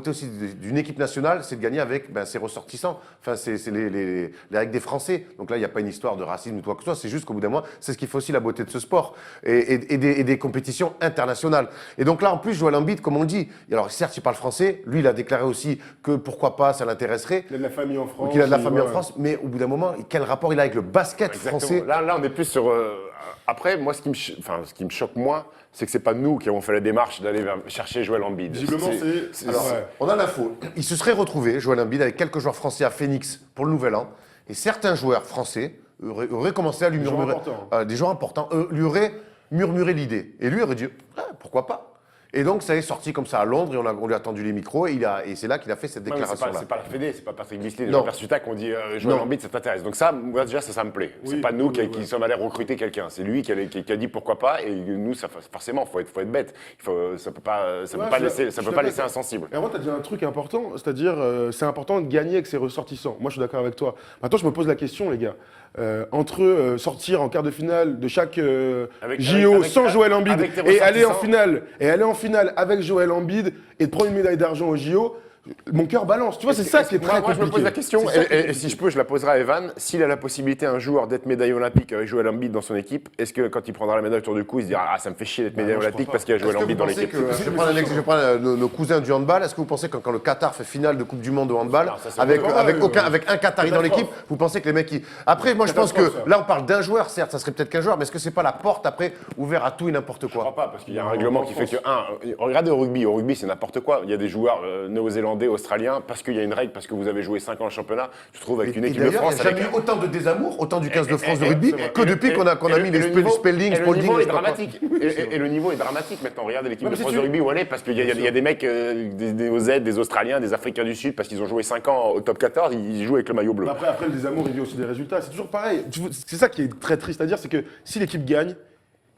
S1: aussi d'une équipe nationale, c'est de gagner avec ses ressortissants. Enfin, c'est les règles des Français. Donc là, il n'y a pas une histoire de racisme ou quoi que ce soit. C'est juste qu'au bout d'un moment, c'est ce qui fait aussi la beauté de ce sport et des compétitions internationales. Et donc là, en plus, Joël Embiid, comme on le dit, alors certes, il parle français. Lui, il a déclaré aussi que pourquoi pas, ça l'intéresserait.
S5: Il a de la famille en France.
S1: Qu'il a de la famille en
S5: ouais.
S1: France. Mais au bout d'un moment, quel rapport il a avec le basket
S2: Exactement.
S1: français?
S2: Là, on est plus sur. Après, moi, ce qui me choque moins, c'est que c'est pas nous qui avons fait la démarche d'aller chercher Joël Embiid.
S5: Visiblement, c'est.
S1: Alors,
S5: ouais.
S1: on a l'info. Il se serait retrouvé, Joël Embiid, avec quelques joueurs français à Phoenix pour le Nouvel An. Et certains joueurs français auraient commencé à lui
S5: Des joueurs
S1: murmurer.
S5: importants.
S1: Des joueurs importants lui auraient murmuré l'idée. Et lui aurait dit pourquoi pas? Et donc, ça est sorti comme ça à Londres, et on lui a tendu les micros, et c'est là qu'il a fait cette
S2: Non, mais
S1: déclaration-là.
S2: c'est pas la Fédé, c'est pas Patrick Bisley,
S1: Non.
S2: Jean-Pierre Sutak, on dit Joël
S1: Non.
S2: Embiid, ça t'intéresse. Donc ça, moi déjà, ça me plaît. C'est pas nous qui sommes allés recruter quelqu'un. C'est lui qui a dit pourquoi pas, et nous, forcément, faut être bête. Ça peut pas laisser insensible.
S5: Et avant, tu as dit un truc important, c'est-à-dire c'est important de gagner avec ses ressortissants. Moi, je suis d'accord avec toi. Maintenant, je me pose la question, les gars. Entre sortir en quart de finale de chaque JO sans Joël Embiid
S2: avec tes
S5: et aller en
S2: ressortissants.
S5: finale avec Joël Embiid et de prendre une médaille d'argent au JO, mon cœur balance. Tu vois, c'est ça qui est très
S2: Moi, je
S5: compliqué.
S2: me pose la question,
S5: C'est ça qui est
S2: et si je peux, je la poserai à Evan. S'il a la possibilité un jour d'être médaillé olympique avec Joël Embiid dans son équipe, est-ce que quand il prendra la médaille autour du cou, il se dira « Ah, ça me fait chier d'être médaillé
S5: moi, je
S2: olympique
S5: crois
S2: parce qu'il y a
S1: Est-ce
S2: Joël
S1: que
S2: Embiid
S1: vous
S2: dans
S1: pensez
S2: l'équipe »
S1: je vais prendre nos cousins du handball. Est-ce que vous pensez que quand le Qatar fait finale de Coupe du Monde de handball,
S2: Non, ça, c'est
S1: avec
S5: pas vrai,
S1: un Qatari dans l'équipe, vous pensez que les mecs qui... Après, moi je pense que
S5: Catastrophe, ça.
S1: là on parle d'un joueur, certes, ça serait peut-être qu'un joueur, mais est-ce que c'est pas la porte après ouverte à tout et n'importe
S2: Je crois
S1: quoi?
S2: pas, parce qu'il y a un règlement qui fait que, regardez au rugby. Au rugby, c'est n'importe quoi. Il y a des joueurs néo-zélandais, australiens, parce qu'il y a une règle, parce que vous avez joué 5 ans au championnat, tu te trouves avec une
S1: Et
S2: équipe de
S1: d'ailleurs,
S2: France.
S1: il n'y a jamais eu autant de désamour, autant du 15 de France de rugby,
S2: c'est vrai.
S1: que depuis qu'on a mis les spelling,
S2: et le niveau est
S1: je sais pas quoi.
S2: dramatique. Et le niveau est dramatique maintenant. Regardez l'équipe
S5: Ouais,
S2: de
S5: mais
S2: France
S5: si
S2: de
S5: tu-
S2: rugby où elle est, parce qu'il y a des mecs, des OZ, des Australiens, des Africains du Sud, parce qu'ils ont joué 5 ans au top 14, ils jouent avec le maillot bleu.
S5: Après, le désamour, il vient aussi des résultats. C'est toujours pareil. C'est ça qui est très triste à dire, c'est que si l'équipe gagne,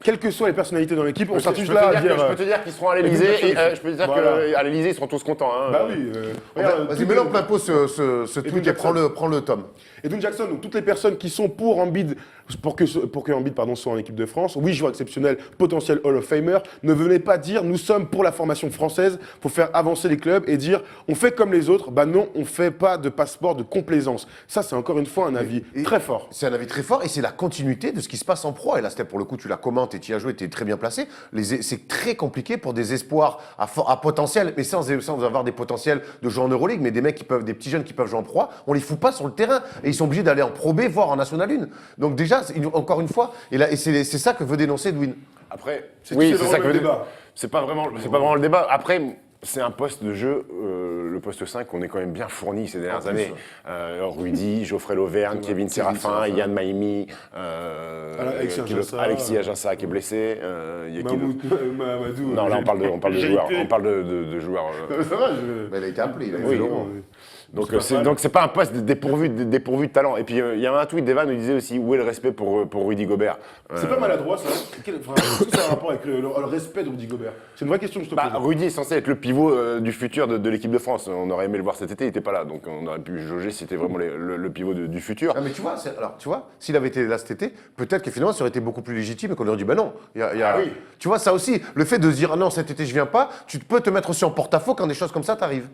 S5: quelles que soient les personnalités dans l'équipe, on sera tous là à dire.
S2: Je peux te dire qu'ils seront à l'Elysée, et je peux te dire
S5: Voilà.
S2: qu'à l'Elysée, ils seront tous contents. Hein.
S5: Bah oui. regarde,
S1: Vas-y,
S5: toutes
S1: mets-le en
S5: les-
S1: plein pot ce tweet et
S5: Jackson.
S1: prends le tome.
S5: Et donc Jackson, donc toutes les personnes qui sont pour Embiid, pour que Embiid soit en équipe de France, oui, joueur exceptionnel, potentiel Hall of Famer, ne venez pas dire nous sommes pour la formation française, faut faire avancer les clubs et dire on fait comme les autres, bah non, on fait pas de passeport de complaisance. Ça, c'est encore une fois un avis très fort.
S1: C'est un avis très fort et c'est la continuité de ce qui se passe en pro. Et là, c'était pour le coup, tu la commentes et tu y as joué, tu es très bien placé. C'est très compliqué pour des espoirs à potentiel, mais sans avoir des potentiels de jouer en Euroleague, mais des petits jeunes qui peuvent jouer en pro, on les fout pas sur le terrain et ils sont obligés d'aller en Pro B, voire en National 1. Donc déjà, encore une fois, et c'est ça que veut dénoncer Edwin.
S2: Après,
S5: C'est
S2: oui,
S5: tout,
S2: c'est
S5: c'est
S2: ça
S5: vraiment
S2: que
S5: le débat.
S2: c'est pas vraiment le débat. Après, c'est un poste de jeu, le poste 5, on est quand même bien fourni ces dernières années. Rudy, Geoffrey Lauvergne, Kevin Séraphin, Yann Maïmi, Alexis Aginsa qui est blessé. Il y a qui d'autre
S5: Mamadou.
S2: Non, là on parle de
S5: J'ai
S2: joueurs.
S5: été.
S2: On parle de joueurs.
S5: Ça va,
S1: Mais il a été appelé, il a
S2: Oui.
S1: été Laurent.
S2: Donc c'est pas un poste dépourvu de talent. Et puis il y a un tweet d'Evan où il disait aussi où est le respect pour Rudy Gobert.
S5: C'est pas maladroit ça. Est-ce que ça a un rapport avec le respect de Rudy Gobert? C'est une vraie question que je te pose.
S2: Rudy est censé être le pivot du futur de l'équipe de France. On aurait aimé le voir cet été, il n'était pas là. Donc on aurait pu jauger si c'était vraiment le pivot du futur.
S1: Ah mais tu vois, s'il avait été là cet été, peut-être que finalement ça aurait été beaucoup plus légitime et qu'on aurait dit bah non.
S2: oui.
S1: Tu vois ça aussi, le fait de se dire ah non cet été je viens pas, tu peux te mettre aussi en porte-à-faux quand des choses comme ça t'arrivent.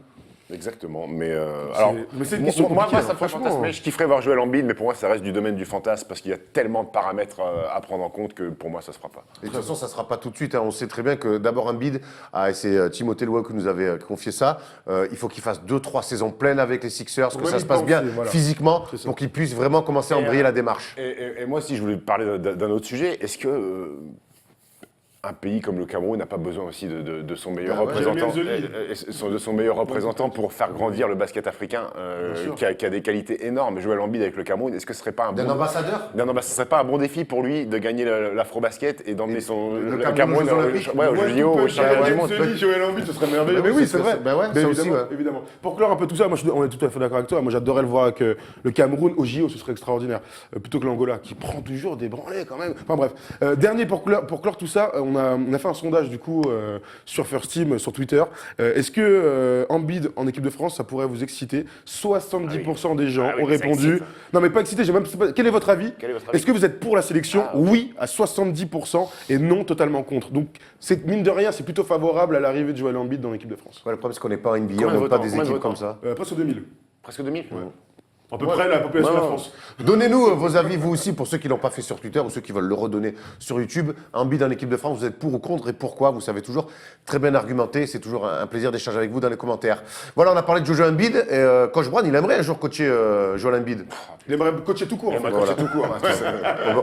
S2: Exactement, mais alors,
S5: mais c'est une question
S2: moi
S5: compliquée,
S2: ça
S5: hein,
S2: me ferait
S5: franchement.
S2: fantasmer. Je kifferais voir Joël Embiid, mais pour moi ça reste du domaine du fantasme parce qu'il y a tellement de paramètres à prendre en compte que pour moi ça se fera pas.
S1: Et de toute façon, ça ne sera pas tout de suite. Hein. On sait très bien que d'abord Embiid, et c'est Timothée Loiseau qui nous avait confié ça, il faut qu'il fasse 2-3 saisons pleines avec les Sixers, que
S5: Ouais,
S1: ça
S5: il
S1: se passe
S5: pense,
S1: bien
S5: voilà.
S1: physiquement,
S5: C'est ça.
S1: pour qu'il puisse vraiment commencer à embrayer la démarche.
S2: Et moi aussi je voulais parler d'un autre sujet. Est-ce que un pays comme le Cameroun n'a pas besoin aussi de son meilleur
S1: Ah ouais,
S2: représentant,
S5: Jamie
S2: de son meilleur représentant pour faire grandir le basket africain, qui a des qualités énormes. Joël Embiid avec le Cameroun, est-ce que ce serait pas un
S1: D'un
S2: bon
S1: ambassadeur
S2: ce serait pas un bon défi pour lui de gagner l'afro-basket et d'emmener le
S1: Cameroun aux Olympiques.
S2: aux JO, aux championnats du monde.
S5: Joël Embiid, ce serait merveilleux.
S1: Mais oui,
S5: c'est vrai.
S1: bah ouais,
S5: Mais
S1: ça aussi,
S5: évidemment,
S1: ouais.
S5: évidemment. Pour clore un peu tout ça, on est tout à fait d'accord avec toi. Moi, j'adorerais le voir avec le Cameroun au JO, ce serait extraordinaire. Plutôt que l'Angola, qui prend toujours des branlées quand même. Enfin bref. Dernier, pour clore tout ça, on a fait un sondage du coup sur First Team, sur Twitter. Est-ce que Embiid en équipe de France, ça pourrait vous exciter? 70% des gens ont
S2: ça
S5: répondu.
S2: excite.
S5: Non, mais pas excité. Quel est votre avis?
S2: Quel est votre avis
S5: Est-ce que vous êtes pour la sélection?
S2: Ah, ok.
S5: Oui, à 70% et non totalement contre. Donc, c'est mine de rien, c'est plutôt favorable à l'arrivée de Joël Embiid dans l'équipe de France.
S1: Ouais, le problème, c'est qu'on n'est pas en NBA,
S2: Combien
S1: on
S2: de
S1: n'aime pas
S2: votants
S1: des
S2: Combien de
S1: équipes comme
S2: votants
S1: ça.
S5: Presque 2000.
S2: Presque 2000.
S5: À peu près la population de la France.
S1: Donnez-nous vos avis, vous aussi, pour ceux qui ne l'ont pas fait sur Twitter ou ceux qui veulent le redonner sur YouTube. Embiid en équipe de France, vous êtes pour ou contre et pourquoi? Vous savez toujours très bien argumenter. C'est toujours un plaisir d'échanger avec vous dans les commentaires. Voilà, on a parlé de Jojo Embiid. Et, Coach Brown, il aimerait un jour coacher Joel Embiid.
S5: Il aimerait coacher tout court. en fait.
S2: Voilà. Tout court.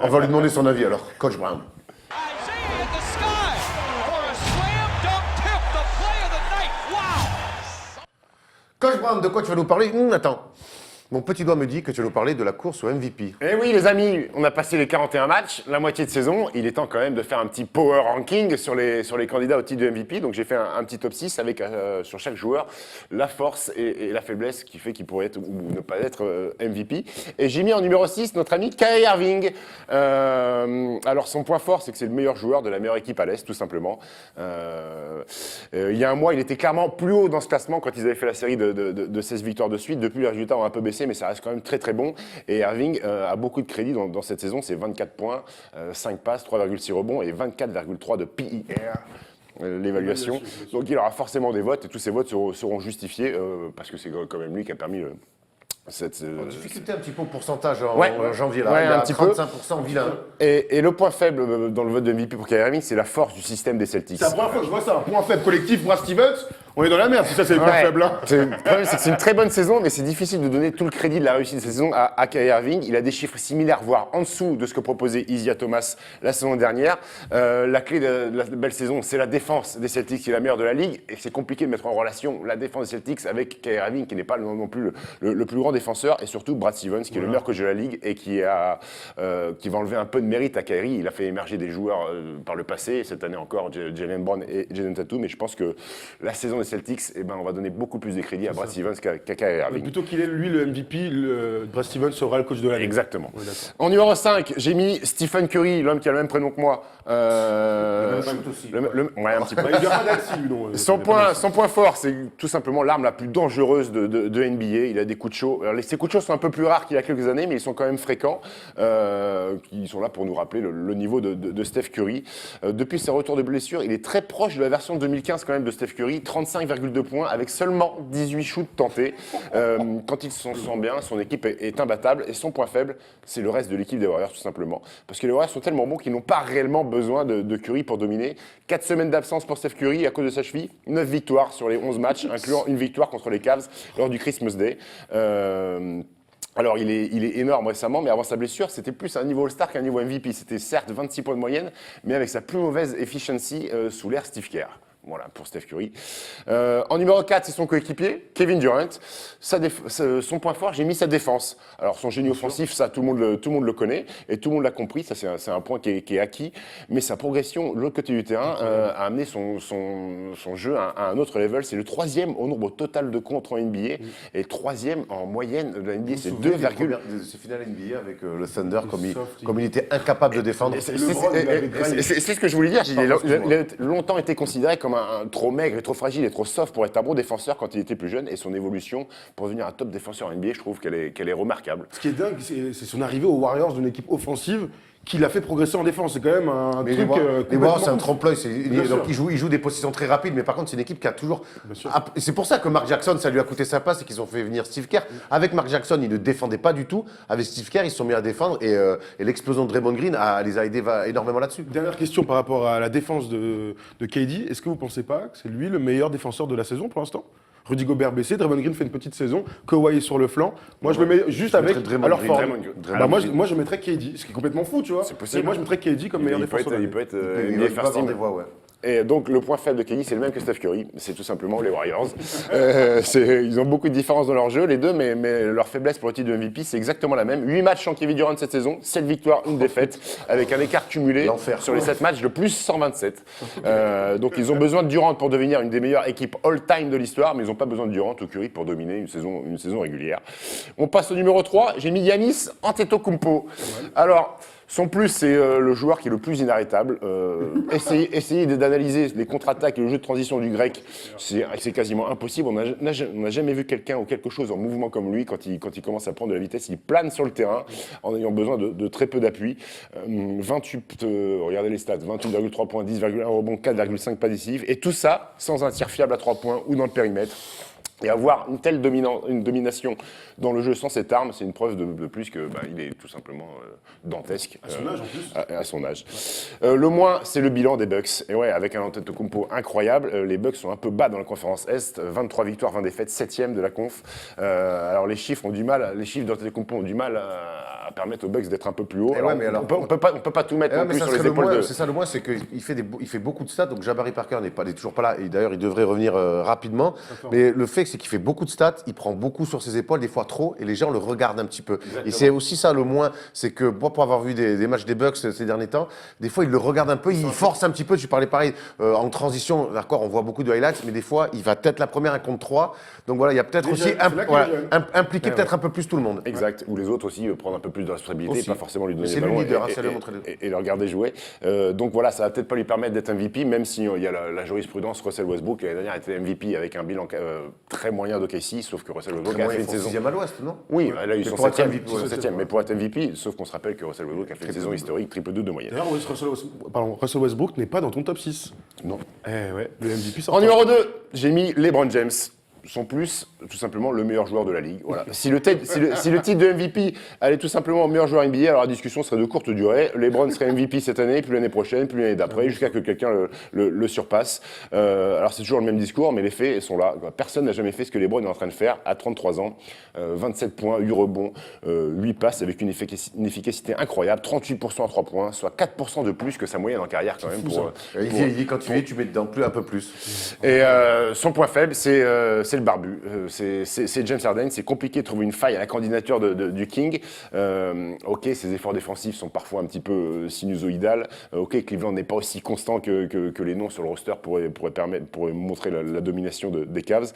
S1: On va lui demander son avis alors. Coach Brown.
S4: Isaiah in the sky for a slam dunk tip, the play of the night. Wow!
S1: Coach Brown, de quoi tu vas nous parler? Attends. Mon petit doigt me dit que tu vas nous parler de la course au MVP.
S2: Eh oui, les amis, on a passé les 41 matchs, la moitié de saison. Il est temps quand même de faire un petit power ranking sur les candidats au titre de MVP. Donc j'ai fait un petit top 6 avec sur chaque joueur la force et la faiblesse qui fait qu'il pourrait être ou ne pas être MVP. Et j'ai mis en numéro 6 notre ami Kyrie Irving. Alors son point fort, c'est que c'est le meilleur joueur de la meilleure équipe à l'Est, tout simplement. Il y a un mois, il était clairement plus haut dans ce classement quand ils avaient fait la série de 16 victoires de suite. Depuis, les résultats ont un peu baissé, mais ça reste quand même très très bon. Et Irving a beaucoup de crédit dans cette saison. C'est 24 points, 5 passes, 3,6 rebonds et 24,3 de PER. L'évaluation. Donc il aura forcément des votes et tous ces votes seront justifiés parce que c'est quand même lui qui a permis cette
S1: Difficulté un petit peu au pourcentage en
S2: Ouais.
S1: janvier là.
S2: Ouais,
S1: Il y a
S2: un petit peu.
S1: 35% vilain.
S2: Et le point faible dans le vote de MVP pour Kyrie Irving, c'est la force du système des Celtics.
S5: C'est la première fois que je vois ça, un point faible collectif, Brad Stevens, on est dans la merde si ça c'est le point
S2: Ouais.
S5: faible. Hein.
S2: Le problème, c'est que c'est une très bonne saison, mais c'est difficile de donner tout le crédit de la réussite de cette saison à Kyrie Irving. Il a des chiffres similaires, voire en dessous de ce que proposait Isaiah Thomas la saison dernière. La clé de la belle saison, c'est la défense des Celtics qui est la meilleure de la ligue. Et c'est compliqué de mettre en relation la défense des Celtics avec Kyrie Irving, qui n'est pas non plus le plus grand défenseur. Et surtout Brad Stevens, qui est le meilleur coach de la ligue et qui va enlever un peu de mérite à Kyrie. Il a fait émerger des joueurs par le passé. Cette année encore, Jaylen Brown et Jason Tatum. Mais je pense que la saison des Celtics, on va donner beaucoup plus de crédit à Brad Stevens qu'à Kyrie Irving.
S5: Plutôt qu'il est lui le MVP, Brad Stevens sera le coach de la ligue.
S2: Exactement.
S5: Ouais, d'accord.
S2: En numéro 5, j'ai mis Stephen Curry, l'homme qui a le même prénom que moi.
S1: Le même shoot aussi.
S2: Ouais, un petit peu.
S5: Bah, il vient pas d'Alcy, lui, non.
S2: Son point fort, c'est tout simplement l'arme la plus dangereuse de NBA. Il a des coups de chaud. Alors, ces coups de chaud sont un peu plus rares qu'il y a quelques années, mais ils sont quand même fréquents. Ils sont là pour nous rappeler le niveau de Steph Curry. Depuis ses retours de blessure, il est très proche de la version 2015 quand même de Steph Curry. 35,2 points avec seulement 18 shoots tentés. Quand il se sent bien, son équipe est imbattable. Et son point faible, c'est le reste de l'équipe des Warriors, tout simplement. Parce que les Warriors sont tellement bons qu'ils n'ont pas réellement besoin de Curry pour dominer. 4 semaines d'absence pour Steph Curry à cause de sa cheville. 9 victoires sur les 11 matchs, incluant une victoire contre les Cavs lors du Christmas Day. Alors, il est énorme récemment, mais avant sa blessure, c'était plus un niveau All-Star qu'un niveau MVP. C'était certes 26 points de moyenne, mais avec sa plus mauvaise efficiency sous l'ère Steve Kerr. Voilà, pour Steph Curry. En numéro 4, c'est son coéquipier, Kevin Durant. Son point fort, j'ai mis sa défense. Alors, son génie offensif, ça, tout le monde le connaît, et tout le monde l'a compris, ça c'est un point qui est acquis. Mais sa progression de l'autre côté du terrain a amené son jeu à un autre level. C'est le 3e au nombre total de contres en NBA, et 3e en moyenne de la NBA. C'est 2,
S1: Ces finales NBA avec le Thunder, comme il était incapable de défendre.
S2: c'est ce que je voulais dire. Il a longtemps été considéré comme trop maigre et trop fragile et trop soft pour être un bon défenseur quand il était plus jeune. Et son évolution pour devenir un top défenseur en NBA, je trouve qu'elle est remarquable.
S5: Ce qui est dingue, c'est son arrivée aux Warriors d'une équipe offensive qui l'a fait progresser en défense. C'est quand même un
S1: Mais
S5: truc.
S1: les Warriors, c'est un trompe-l'œil.
S5: Bien
S1: Donc,
S5: sûr.
S1: il joue des positions très rapides, mais par contre, c'est une équipe qui a toujours.
S5: Bien sûr.
S1: Et c'est pour ça que Mark Jackson, ça lui a coûté sa place et qu'ils ont fait venir Steve Kerr. Avec Mark Jackson, ils ne défendaient pas du tout. Avec Steve Kerr, ils se sont mis à défendre et l'explosion de Draymond Green les a aidés énormément là-dessus.
S5: Dernière question par rapport à la défense de KD. Est-ce que vous ne pensez pas que c'est lui le meilleur défenseur de la saison pour l'instant ? Rudy Gobert blessé, Draymond Green fait une petite saison, Kawhi est sur le flanc. Moi, je le mets juste avec
S1: Draymond
S5: alors
S1: Green.
S5: fort.
S2: Draymond Green.
S5: Moi, je mettrais KD, ce qui est complètement fou, tu vois.
S2: C'est possible.
S5: Et moi, je mettrais KD comme meilleur défenseur.
S2: Il peut être
S1: Il
S2: NBA
S1: va
S2: First
S1: avoir
S2: Team.
S1: des voix, ouais.
S2: Et donc, le point faible de Kenny, c'est le même que Steph Curry. C'est tout simplement les Warriors. Ils ont beaucoup de différences dans leur jeu, les deux, mais leur faiblesse pour le titre de MVP, c'est exactement la même. 8 matchs sans Kevin Durant cette saison, 7 victoires, 1 défaite, avec un écart cumulé
S1: L'enfer.
S2: sur les 7 matchs de plus 127. Donc, ils ont besoin de Durant pour devenir une des meilleures équipes all-time de l'histoire, mais ils n'ont pas besoin de Durant ou Curry pour dominer une saison régulière. On passe au numéro 3. J'ai mis Giannis Antetokounmpo. Alors, son plus, c'est le joueur qui est le plus inarrêtable. Essayer d'analyser les contre-attaques et le jeu de transition du grec, c'est quasiment impossible. On n'a jamais vu quelqu'un ou quelque chose en mouvement comme lui. Quand il commence à prendre de la vitesse, il plane sur le terrain en ayant besoin de très peu d'appui. 28, regardez les stats, 28,3 points, 10,1 rebonds, 4,5 pas décisifs. Et tout ça sans un tir fiable à 3 points ou dans le périmètre. Et avoir une telle domination dans le jeu sans cette arme, c'est une preuve de plus que il est tout simplement dantesque.
S5: À son âge, en plus.
S2: À son âge. Le moins, c'est le bilan des Bucks. Et ouais, avec un Antetokounmpo incroyable, les Bucks sont un peu bas dans la conférence Est. 23 victoires, 20 défaites, 7e de la conf. Alors les chiffres d'Antetokounmpo ont du mal à à permettre aux Bucks d'être un peu plus haut.
S1: Eh ouais, mais alors-
S2: on peut pas tout mettre
S1: Ouais,
S2: non
S1: mais
S2: plus
S1: ça
S2: sur les
S1: serait le
S2: épaules
S1: moins,
S2: de...
S1: c'est ça le moins, c'est qu'il fait beaucoup de stats, donc Jabari Parker n'est toujours pas là, et d'ailleurs il devrait revenir rapidement. Mais le fait, c'est qu'il fait beaucoup de stats, il prend beaucoup sur ses épaules, des fois trop, et les gens le regardent un petit peu. Et c'est aussi ça le moins, c'est que moi, pour avoir vu des matchs des Bucks ces derniers temps, des fois il le regarde un peu, il force un petit peu. Tu parlais pareil en transition, d'accord, on voit beaucoup de highlights, mais des fois il va peut-être la première 1 contre 3. Donc voilà, il y a peut-être aussi impliquer peut-être un peu plus tout le monde.
S2: Exact, ou les autres aussi prendre un peu plus de responsabilité,
S1: Aussi.
S2: pas forcément lui donner
S1: Mais
S2: le
S1: c'est lui
S2: ballon
S1: le leader,
S2: et-
S1: hein, ça lui a
S2: et-
S1: montré
S2: et le regarder jouer. Donc voilà, ça va peut-être pas lui permettre d'être MVP, même s'il y a la jurisprudence Russell Westbrook, l'année dernière était MVP avec un bilan très moyen d'OKC, sauf que Russell Westbrook a fait une saison...
S1: 6e à l'ouest, non?
S2: Oui, là, il est
S1: Mais
S2: son
S1: pour être
S2: 7e,
S1: MVP, ouais.
S2: mais pour être MVP, sauf qu'on se rappelle que Russell Westbrook a fait une saison historique, triple-double de moyenne.
S5: D'ailleurs, Russell Westbrook n'est pas dans ton top 6.
S2: Non.
S5: Eh ouais, le MVP sort.
S2: En numéro 2, j'ai mis LeBron James. Sont plus, tout simplement, le meilleur joueur de la Ligue. Voilà. Si le titre de MVP allait tout simplement au meilleur joueur NBA, alors la discussion serait de courte durée. LeBron serait MVP cette année, puis l'année prochaine, puis l'année d'après, jusqu'à que quelqu'un le surpasse. Alors c'est toujours le même discours, mais les faits sont là. Personne n'a jamais fait ce que LeBron est en train de faire à 33 ans. 27 points, 8 rebonds, 8 passes avec une efficacité incroyable, 38% à 3 points, soit 4% de plus que sa moyenne en carrière quand même.
S1: Il vieillit, quand tu vieillis, tu mets dedans un peu plus.
S2: Et son point faible, c'est le barbu. C'est James Harden. C'est compliqué de trouver une faille à la candidature du King. Ok, ses efforts défensifs sont parfois un petit peu sinusoïdales. Ok, Cleveland n'est pas aussi constant que les noms sur le roster pourraient montrer la domination des Cavs.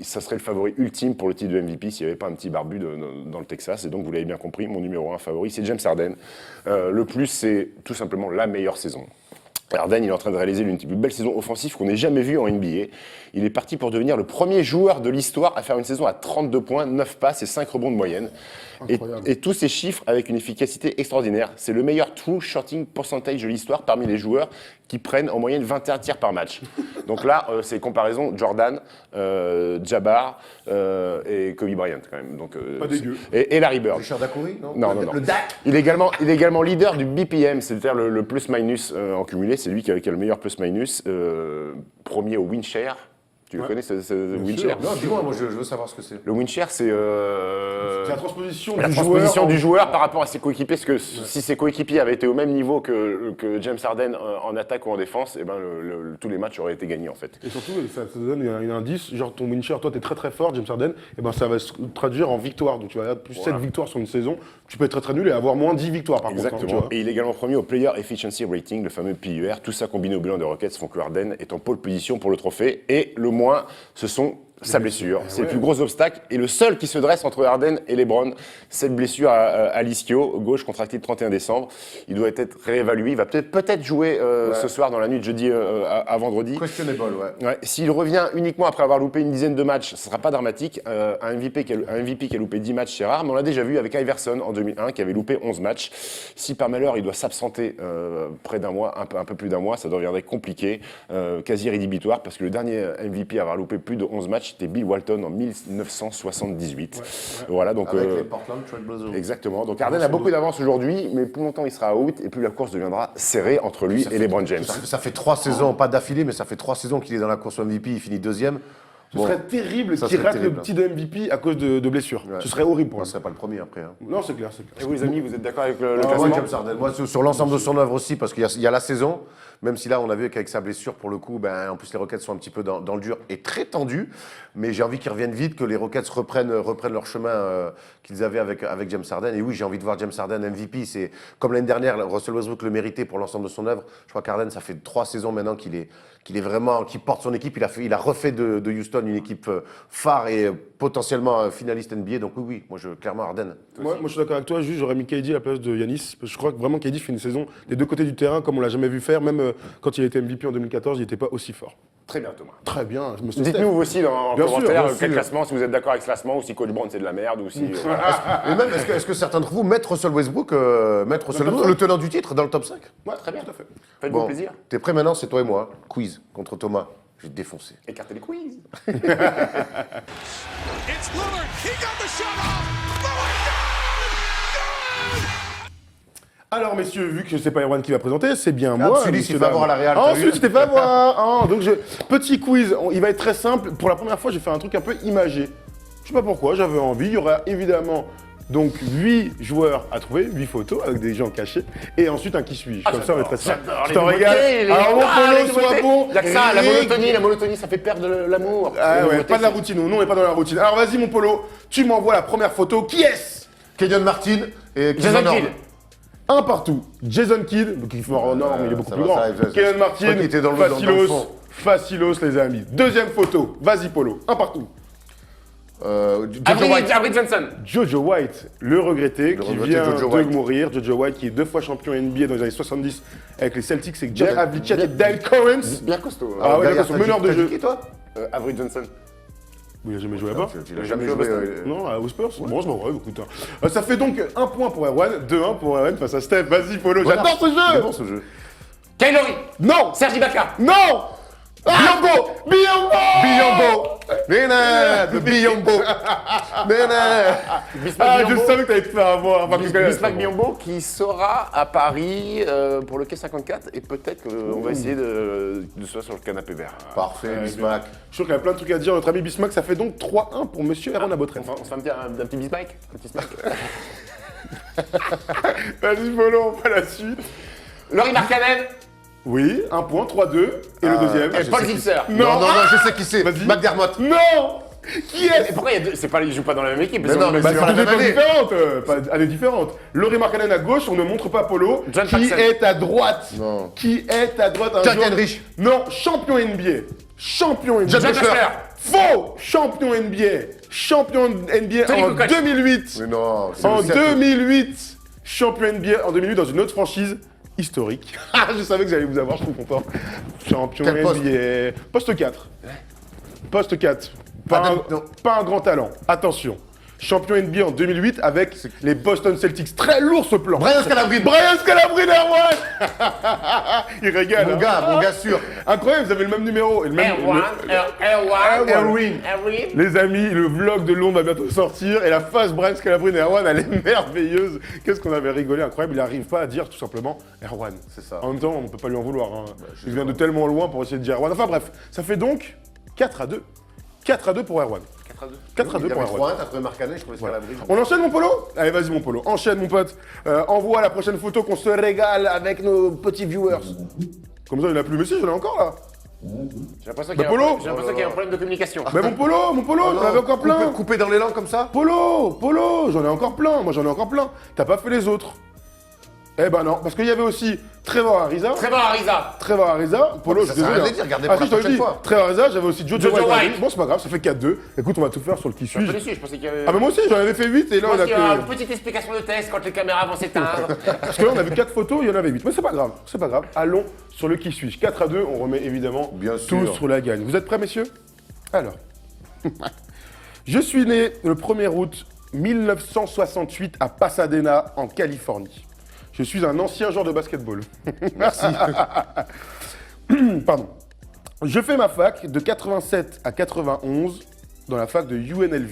S2: Ça serait le favori ultime pour le titre de MVP s'il n'y avait pas un petit barbu dans le Texas. Et donc, vous l'avez bien compris, mon numéro 1 favori, c'est James Harden. Le plus, c'est tout simplement la meilleure saison. Harden, il est en train de réaliser l'une des plus belles saisons offensives qu'on ait jamais vues en NBA. Il est parti pour devenir le premier joueur de l'histoire à faire une saison à 32 points, 9 passes et 5 rebonds de moyenne. Et tous ces chiffres avec une efficacité extraordinaire. C'est le meilleur true shooting percentage de l'histoire parmi les joueurs qui prennent en moyenne 21 tirs par match. Donc là, c'est comparaison Jordan, Jabbar et Kobe Bryant quand même. Donc,
S5: Pas dégueu.
S2: Et Larry Bird.
S1: Richard Dacoury, non?
S2: Non.
S1: Le DAC.
S2: Il est également leader du BPM, c'est-à-dire le plus-minus en cumulé. C'est lui qui a le meilleur plus-minus. Premier au win share. Tu le connais, ce win share?
S1: Non, dis-moi, moi je veux savoir ce que c'est.
S2: Le win share, c'est
S5: C'est la transposition
S2: la
S5: du
S2: transposition
S5: joueur
S2: du joueur par rapport à ses coéquipiers. Parce que si ses coéquipiers avaient été au même niveau que James Harden en attaque ou en défense, eh ben tous les matchs auraient été gagnés en fait.
S5: Et surtout, ça te donne un indice, genre ton win share, toi t'es très très fort, James Harden, et ben ça va se traduire en victoire. Donc tu vas avoir plus 7 victoires sur une saison, tu peux être très très nul et avoir moins 10 victoires par contre. hein, tu
S2: Exactement.
S5: vois.
S2: Et il est également premier au Player Efficiency Rating, le fameux PER. Tout ça combiné au bilan des Rockets font que Harden est en pole position pour le trophée. Et le moins, ce sont sa blessure. C'est le plus gros obstacle. Et le seul qui se dresse entre Harden et LeBron, cette blessure à l'ischio gauche contractée le 31 décembre. Il doit être réévalué. Il va peut-être jouer ce soir dans la nuit de jeudi à vendredi.
S1: Questionable, ouais.
S2: Ouais, s'il revient uniquement après avoir loupé une dizaine de matchs, ce ne sera pas dramatique. Un MVP qui a loupé 10 matchs, c'est rare, mais on l'a déjà vu avec Iverson en 2001, qui avait loupé 11 matchs. Si par malheur il doit s'absenter près d'un mois, un peu plus d'un mois, ça deviendrait compliqué, quasi rédhibitoire, parce que le dernier MVP à avoir loupé plus de 11 matchs, c'était Bill Walton en 1978. Voilà, donc,
S1: Avec les Portland Trail Blazers.
S2: exactement. Donc Harden a beaucoup d'avance aujourd'hui, mais plus longtemps il sera out, et plus la course deviendra serrée entre lui et LeBron James.
S1: Ça fait 3 saisons, pas d'affilée, mais ça fait 3 saisons qu'il est dans la course au MVP, il finit 2e.
S5: Ce serait terrible
S1: ça
S5: qu'il
S1: serait
S5: rate
S1: terrible.
S5: le petit de MVP à cause de blessures.
S1: Ouais.
S5: Ce serait horrible pour
S1: On ne
S5: lui.
S1: serait pas le premier après. Hein.
S5: Non, c'est clair, c'est
S2: Et
S5: clair.
S2: vous les amis, vous êtes d'accord avec le
S1: Moi,
S2: classement?
S1: James Harden. Moi, sur l'ensemble de son œuvre aussi, parce qu'il y a la saison, même si là, on a vu qu'avec sa blessure, pour le coup, en plus, les Rockets sont un petit peu dans le dur et très tendus. Mais j'ai envie qu'ils reviennent vite, que les Rockets reprennent leur chemin qu'ils avaient avec James Harden. Et oui, j'ai envie de voir James Harden MVP. C'est comme l'année dernière, Russell Westbrook le méritait pour l'ensemble de son œuvre. Je crois qu'Harden, ça fait 3 saisons maintenant qu'il porte son équipe. Il a refait de Houston une équipe phare et potentiellement finaliste NBA. Donc oui, moi, clairement Harden.
S5: Moi, je suis d'accord avec toi, juste j'aurais mis KD à la place de Giannis. Parce que je crois que vraiment KD fait une saison des deux côtés du terrain comme on l'a jamais vu faire. Même quand il était MVP en 2014, il n'était pas aussi fort.
S2: Très bien, Thomas.
S5: Très bien, je me suis
S2: Dites-nous vous aussi en
S5: Bien sûr,
S2: commentaire
S5: bien
S2: quel
S5: sûr.
S2: classement, si vous êtes d'accord avec ce classement ou si Coach Brown c'est de la merde ou si.
S1: Et même, est-ce que certains d'entre vous mettent Russell Westbrook, le tenant du titre, dans le top 5?
S5: Ouais, très bien, tout à fait.
S2: Faites-vous
S1: Bon,
S2: plaisir.
S1: t'es prêt maintenant? C'est toi et moi. Quiz contre Thomas. Je vais te défoncer.
S2: Écartez les quiz.
S4: It's Lillard. He got the shot off.
S5: Alors messieurs, vu que c'est pas Erwan qui va présenter, c'est bien moi.
S1: Sulis,
S5: messieurs,
S1: il va
S5: dames.
S1: voir la Real,
S5: Ah,
S1: t'as vu
S5: Sulis, il va voir. Donc petit quiz, il va être très simple. Pour la première fois, j'ai fait un truc un peu imagé. Je sais pas pourquoi, j'avais envie. Il y aura évidemment Donc 8 joueurs à trouver, 8 photos avec des gens cachés, et ensuite un qui suis-je. Comme ça on est très simple. Je t'en régale. Alors mon polo soit bon.
S2: Il y a que ça, la monotonie, ça fait perdre l'amour.
S5: Ah ouais, pas de la routine, nous on n'est pas dans la routine. Alors vas-y mon polo, tu m'envoies la première photo. Qui est-ce?
S1: Kenyon Martin et
S2: Jason Kidd.
S5: Un partout. Jason Kidd, qui fait en norme, il est beaucoup
S1: ça
S5: plus
S1: va,
S5: grand.
S1: ça arrive,
S5: Kenyon
S1: je
S5: Martin,
S1: crois qu'il était dans le
S5: facilos,
S1: fond.
S5: facilos les amis. Deuxième photo, vas-y polo, un partout.
S1: Jojo White.
S2: Avery Johnson.
S5: Jojo White, le regretté, qui
S1: regretté
S5: vient
S1: Jojo
S5: de
S1: White.
S5: mourir. Jojo White, qui est 2 fois champion NBA dans les années 70 avec les Celtics, c'est Jared Havlicek et Dan Correns.
S2: Bien costaud.
S5: Ah ouais,
S1: Derrière,
S5: d'accord, meneur de
S1: t'as
S5: jeu.
S1: dit qui, toi
S2: Avery Johnson.
S5: Il n'a jamais joué là-bas.
S1: Il a jamais joué.
S5: Non, aux Spurs. Bon, je m'en vais, écoute. Ça fait donc 1 point pour Erwan, 2-1 pour Erwan face à Steph. Vas-y, Polo,
S1: Voilà.
S5: j'adore ce
S1: Il est
S5: jeu.
S1: bon ce jeu.
S2: Kyle Lowry.
S5: Non,
S2: Sergi Ibaka.
S5: non. Biombo, Biombo.
S1: Biombo. Nena, de Biombo. Nena.
S5: Ah, je savais que t'allais te faire avoir. Enfin,
S2: Bismack Biombo qui sera à Paris pour le quai 54 et peut-être qu'on va essayer de se mettre sur le canapé vert.
S1: Parfait, Bismack.
S5: Je suis sûr qu'il y a plein de trucs à dire. Notre ami Bismack, ça fait donc 3-1 pour monsieur Erwan Abotrel.
S2: On se fait un petit Bismack. Un petit Bismack.
S5: Vas-y, Polo, on va à la suite.
S2: Laurie Markkanen.
S5: Oui, 1 point, 3-2. Et le deuxième.
S2: Et Paul Zipser.
S1: Non, non, non, je sais qui c'est.
S5: Vas-y.
S1: McDermott.
S5: Non. Qui est
S2: Et pourquoi il y a deux? C'est pas, ils jouent pas dans la même équipe.
S1: Mais non, mais
S5: Bah,
S1: c'est
S5: c'est
S1: la
S5: des
S1: même
S5: époques
S1: année.
S5: différentes, pas années différentes. Laurie Markkanen à gauche, on ne montre pas Polo.
S2: John
S5: Qui
S2: Paxson.
S5: est à droite?
S1: Non.
S5: Qui est à droite un
S1: Jack
S5: jour-
S1: Henrich.
S5: Non, champion NBA. Champion NBA.
S1: John Butler.
S5: Faux. Champion NBA. Champion NBA
S2: Tony
S5: en
S2: Kukoc.
S5: 2008.
S1: Mais non, c'est
S5: En
S1: le cercle.
S5: 2008. Champion NBA en 2008 dans une autre franchise historique. Ah, je savais que j'allais vous avoir, je suis content. Champion
S1: Quel poste
S5: NBA. Poste 4. Poste 4. Pas,
S1: Ah,
S5: un,
S1: non.
S5: pas un grand talent. Attention. Champion NBA en 2008 avec les Boston Celtics. Très lourd ce plan.
S1: Brian Scalabrine.
S5: Brian Scalabrine, Erwan. Il régale.
S1: Mon
S5: hein.
S1: gars sûr.
S5: Incroyable, vous avez le même numéro. Et le même,
S2: Erwin.
S5: Les amis, le vlog de Londres va bientôt sortir et la face Brian Scalabrine et Erwan, elle est merveilleuse. Qu'est-ce qu'on avait rigolé, incroyable. Il n'arrive pas à dire tout simplement Erwan.
S1: C'est ça.
S5: En même temps, on ne peut pas lui en vouloir. Hein. Il vient de tellement loin pour essayer de dire Erwan. Enfin bref, ça fait donc 4-2. 4-2 pour Erwan. 4-2
S1: Il y
S5: pour
S1: avait
S5: Erwan.
S1: 3-1, t'as trouvé Markkanen, je trouvais Scalabrine.
S5: On enchaîne mon polo? Allez, vas-y mon polo. Enchaîne mon pote. Envoie la prochaine photo qu'on se régale avec nos petits viewers. Comme ça, il n'y en a plus. Mais si, j'en ai encore là.
S2: J'ai l'impression
S5: Bah, Polo.
S2: qu'il y a un problème de communication.
S5: Mais mon polo, j'en avais encore plein.
S1: Coupé dans l'élan comme ça.
S5: Polo, j'en ai encore plein. Moi, j'en ai encore plein. T'as pas fait les autres. Eh ben non, parce qu'il y avait aussi Trevor Ariza. Trevor Ariza, Polo,
S1: Ça
S5: je suis
S1: sert à
S5: désolé.
S1: rien de dire, gardez
S5: Ah
S1: pour
S5: si,
S1: la
S5: je te le
S1: prochaine
S5: dis.
S1: fois.
S5: Trevor Ariza, j'avais aussi Jojo
S2: Jojo
S5: White.
S2: White.
S5: Bon, c'est pas grave, ça fait 4-2. Écoute, on va tout faire sur le qui
S2: Je suis un peu
S5: suis-je.
S2: déçu, je pensais qu'il y avait...
S5: Ah, mais moi aussi, j'en avais fait 8 et là,
S2: Je
S5: on
S2: pense
S5: a
S2: qu'il y aura une
S5: que.
S2: petite explication de test quand les caméras vont s'éteindre.
S5: Parce que là, on avait 4 photos, il y en avait 8. Mais c'est pas grave, c'est pas grave. Allons sur le qui suis-je. 4-2, on remet évidemment
S1: Bien
S5: tout
S1: sûr.
S5: sur la gagne. Vous êtes prêts, messieurs? Alors. Je suis né le 1er août 1968 à Pasadena, en Californie. Je suis un ancien joueur de basketball. Merci. Pardon. Je fais ma fac de 87 à 91 dans la fac de UNLV.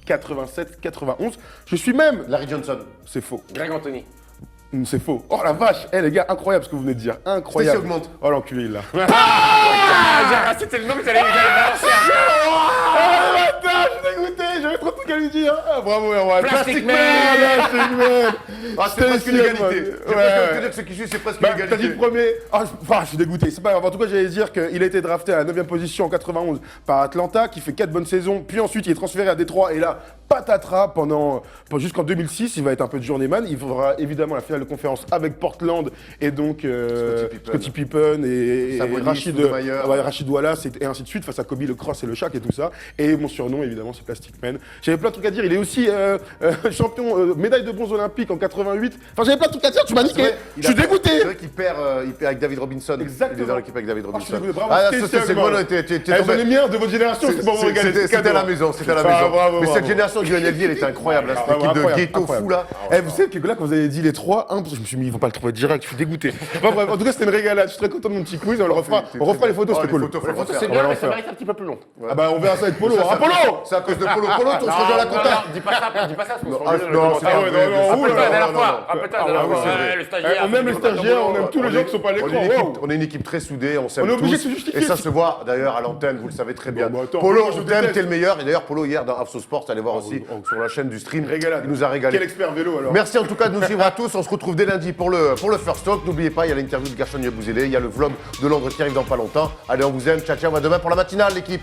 S5: 87-91. Je suis même...
S1: Larry Johnson.
S5: C'est faux.
S2: Greg Anthony.
S5: C'est faux. Oh la vache. Eh les gars, incroyable ce que vous venez de dire. Incroyable.
S1: Stacy Augmente.
S5: Oh l'enculé là.
S2: C'était le nom que j'allais balancer.
S5: Ah bâtard, je suis dégoûté. J'avais trop de trucs à lui dire. Ah, bravo Erwan.
S2: Plastic
S5: Man.
S2: Man.
S5: Plastic Man.
S1: Ah, c'était presque une
S5: Stacy
S1: égalité.
S5: Augmente.
S1: J'ai presque envie de te dire que ce qui suit, c'est presque
S5: Bah,
S1: une
S5: t'as dit
S1: égalité.
S5: le premier. Ah, je suis dégoûté. C'est pas grave. En tout cas, j'allais dire qu'il a été drafté à la 9e position en 91 par Atlanta, qui fait 4 bonnes saisons. Puis ensuite, il est transféré à Détroit. Et là, patatras jusqu'en 2006. Il va être un peu de journeyman. Il fera évidemment la finale de conférence avec Portland et donc Scottie Pippen et
S1: Sabonis,
S5: Rachid,
S1: Stoudemire.
S5: Rachid Wallace et ainsi de suite face à Kobe, le Cross et le Shaq et tout ça. Et mon surnom, évidemment, c'est Plastic Man. J'avais plein de trucs à dire. Il est aussi champion, médaille de bronze olympique en 88. Enfin, j'avais plein de trucs à dire. Tu m'as
S1: C'est
S5: niqué.
S1: vrai,
S5: Je suis dégoûté.
S1: C'est vrai qu'il perd avec David Robinson.
S5: Exactement.
S1: Il est dans l'équipe avec David
S5: Ah, je suis
S1: Robinson.
S5: dégoûté. Bravo,
S1: Ah,
S5: Stacy
S1: ça, c'est
S5: Augmente.
S1: bon, t'es
S5: Eh,
S1: tombé.
S5: j'en ai mis un de votre génération, c'est pour vous régaler.
S1: C'était à la maison, c'était à la
S5: Ah,
S1: maison.
S5: bravo,
S1: Mais
S5: bravo.
S1: cette génération du NLV, elle était incroyable. Cette équipe de
S5: Incroyable,
S1: ghetto
S5: incroyable.
S1: fou là.
S5: Eh, vous savez que là, quand vous avez dit les 3-1, je me suis mis, ils vont pas le trouver direct, je suis dégoûté. Enfin, bref, en tout cas, c'était une régalade. Je suis très content de mon petit quiz. On le refera,
S1: C'est
S5: on refera les photos,
S1: Oh,
S5: c'était
S1: les
S5: cool.
S1: photos, faut le refaire.
S2: C'est
S5: On va
S2: bien,
S5: le
S2: mais ça
S5: refaire.
S2: mérite un petit peu plus long.
S5: Ah bah, on verra ça avec Polo. Ah, Polo.
S1: C'est à cause de Polo. Polo, se rejoint à la compta.
S2: Dis pas ça, parce qu'on se
S1: Non,
S2: rejoint dans le
S1: non,
S2: commentaire.
S1: c'est pas vrai.
S2: Rappelle-toi la dernière
S1: Non,
S2: fois.
S1: non.
S2: Rappelle-toi la
S1: Ah
S2: dernière
S1: oui,
S2: fois.
S1: c'est vrai.
S2: Le stagiaire.
S5: On aime les stagiaires, on aime tous les gens qui sont pas à l'écran. Waouh.
S1: On est une équipe très soudée, on s'aime
S5: On est obligé
S1: tous.
S5: de se justifier.
S1: Et ça se voit d'ailleurs à l'antenne, vous le savez très bien.
S5: Bon, bah, attends,
S1: Polo,
S5: moi, je
S1: on t'aime,
S5: déteste.
S1: t'es le meilleur. Et d'ailleurs, Polo, hier dans Afso Sport, allez voir aussi sur la chaîne du stream.
S5: Régalade.
S1: Il nous a régalé.
S5: Quel expert vélo alors.
S1: Merci en tout cas de nous suivre à tous. On se retrouve dès lundi pour le First Talk. N'oubliez pas, il y a l'interview de Gershon Yebouzélé, il y a le vlog de Londres qui arrive dans pas longtemps. Allez, on vous aime. Ciao, ciao. À demain pour la matinale, l'équipe.